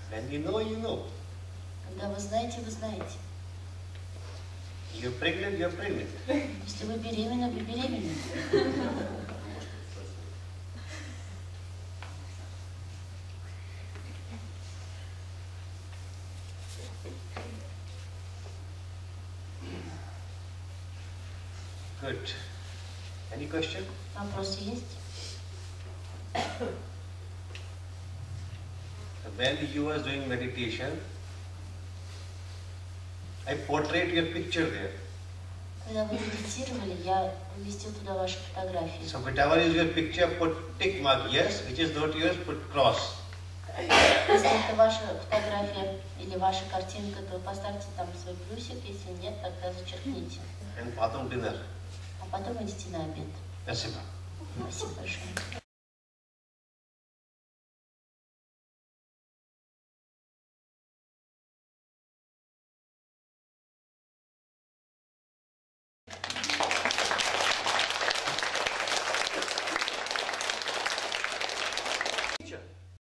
When you know, you know. Когда вы знаете, вы знаете. You're pregnant, you're pregnant. Если вы беременны, вы беременны. Good. Any question? Вопросы есть? When you was doing meditation, I portrayed your picture there. Когда вы медитировали, я поместил туда ваши фотографии. So whatever is your picture, put tick mark yes, which is not yours, put cross. Если это ваша фотография или ваша картинка, то поставьте там свой плюсик, если нет, тогда зачеркните. And потом dinner. А потом идите на обед. Спасибо. Спасибо большое.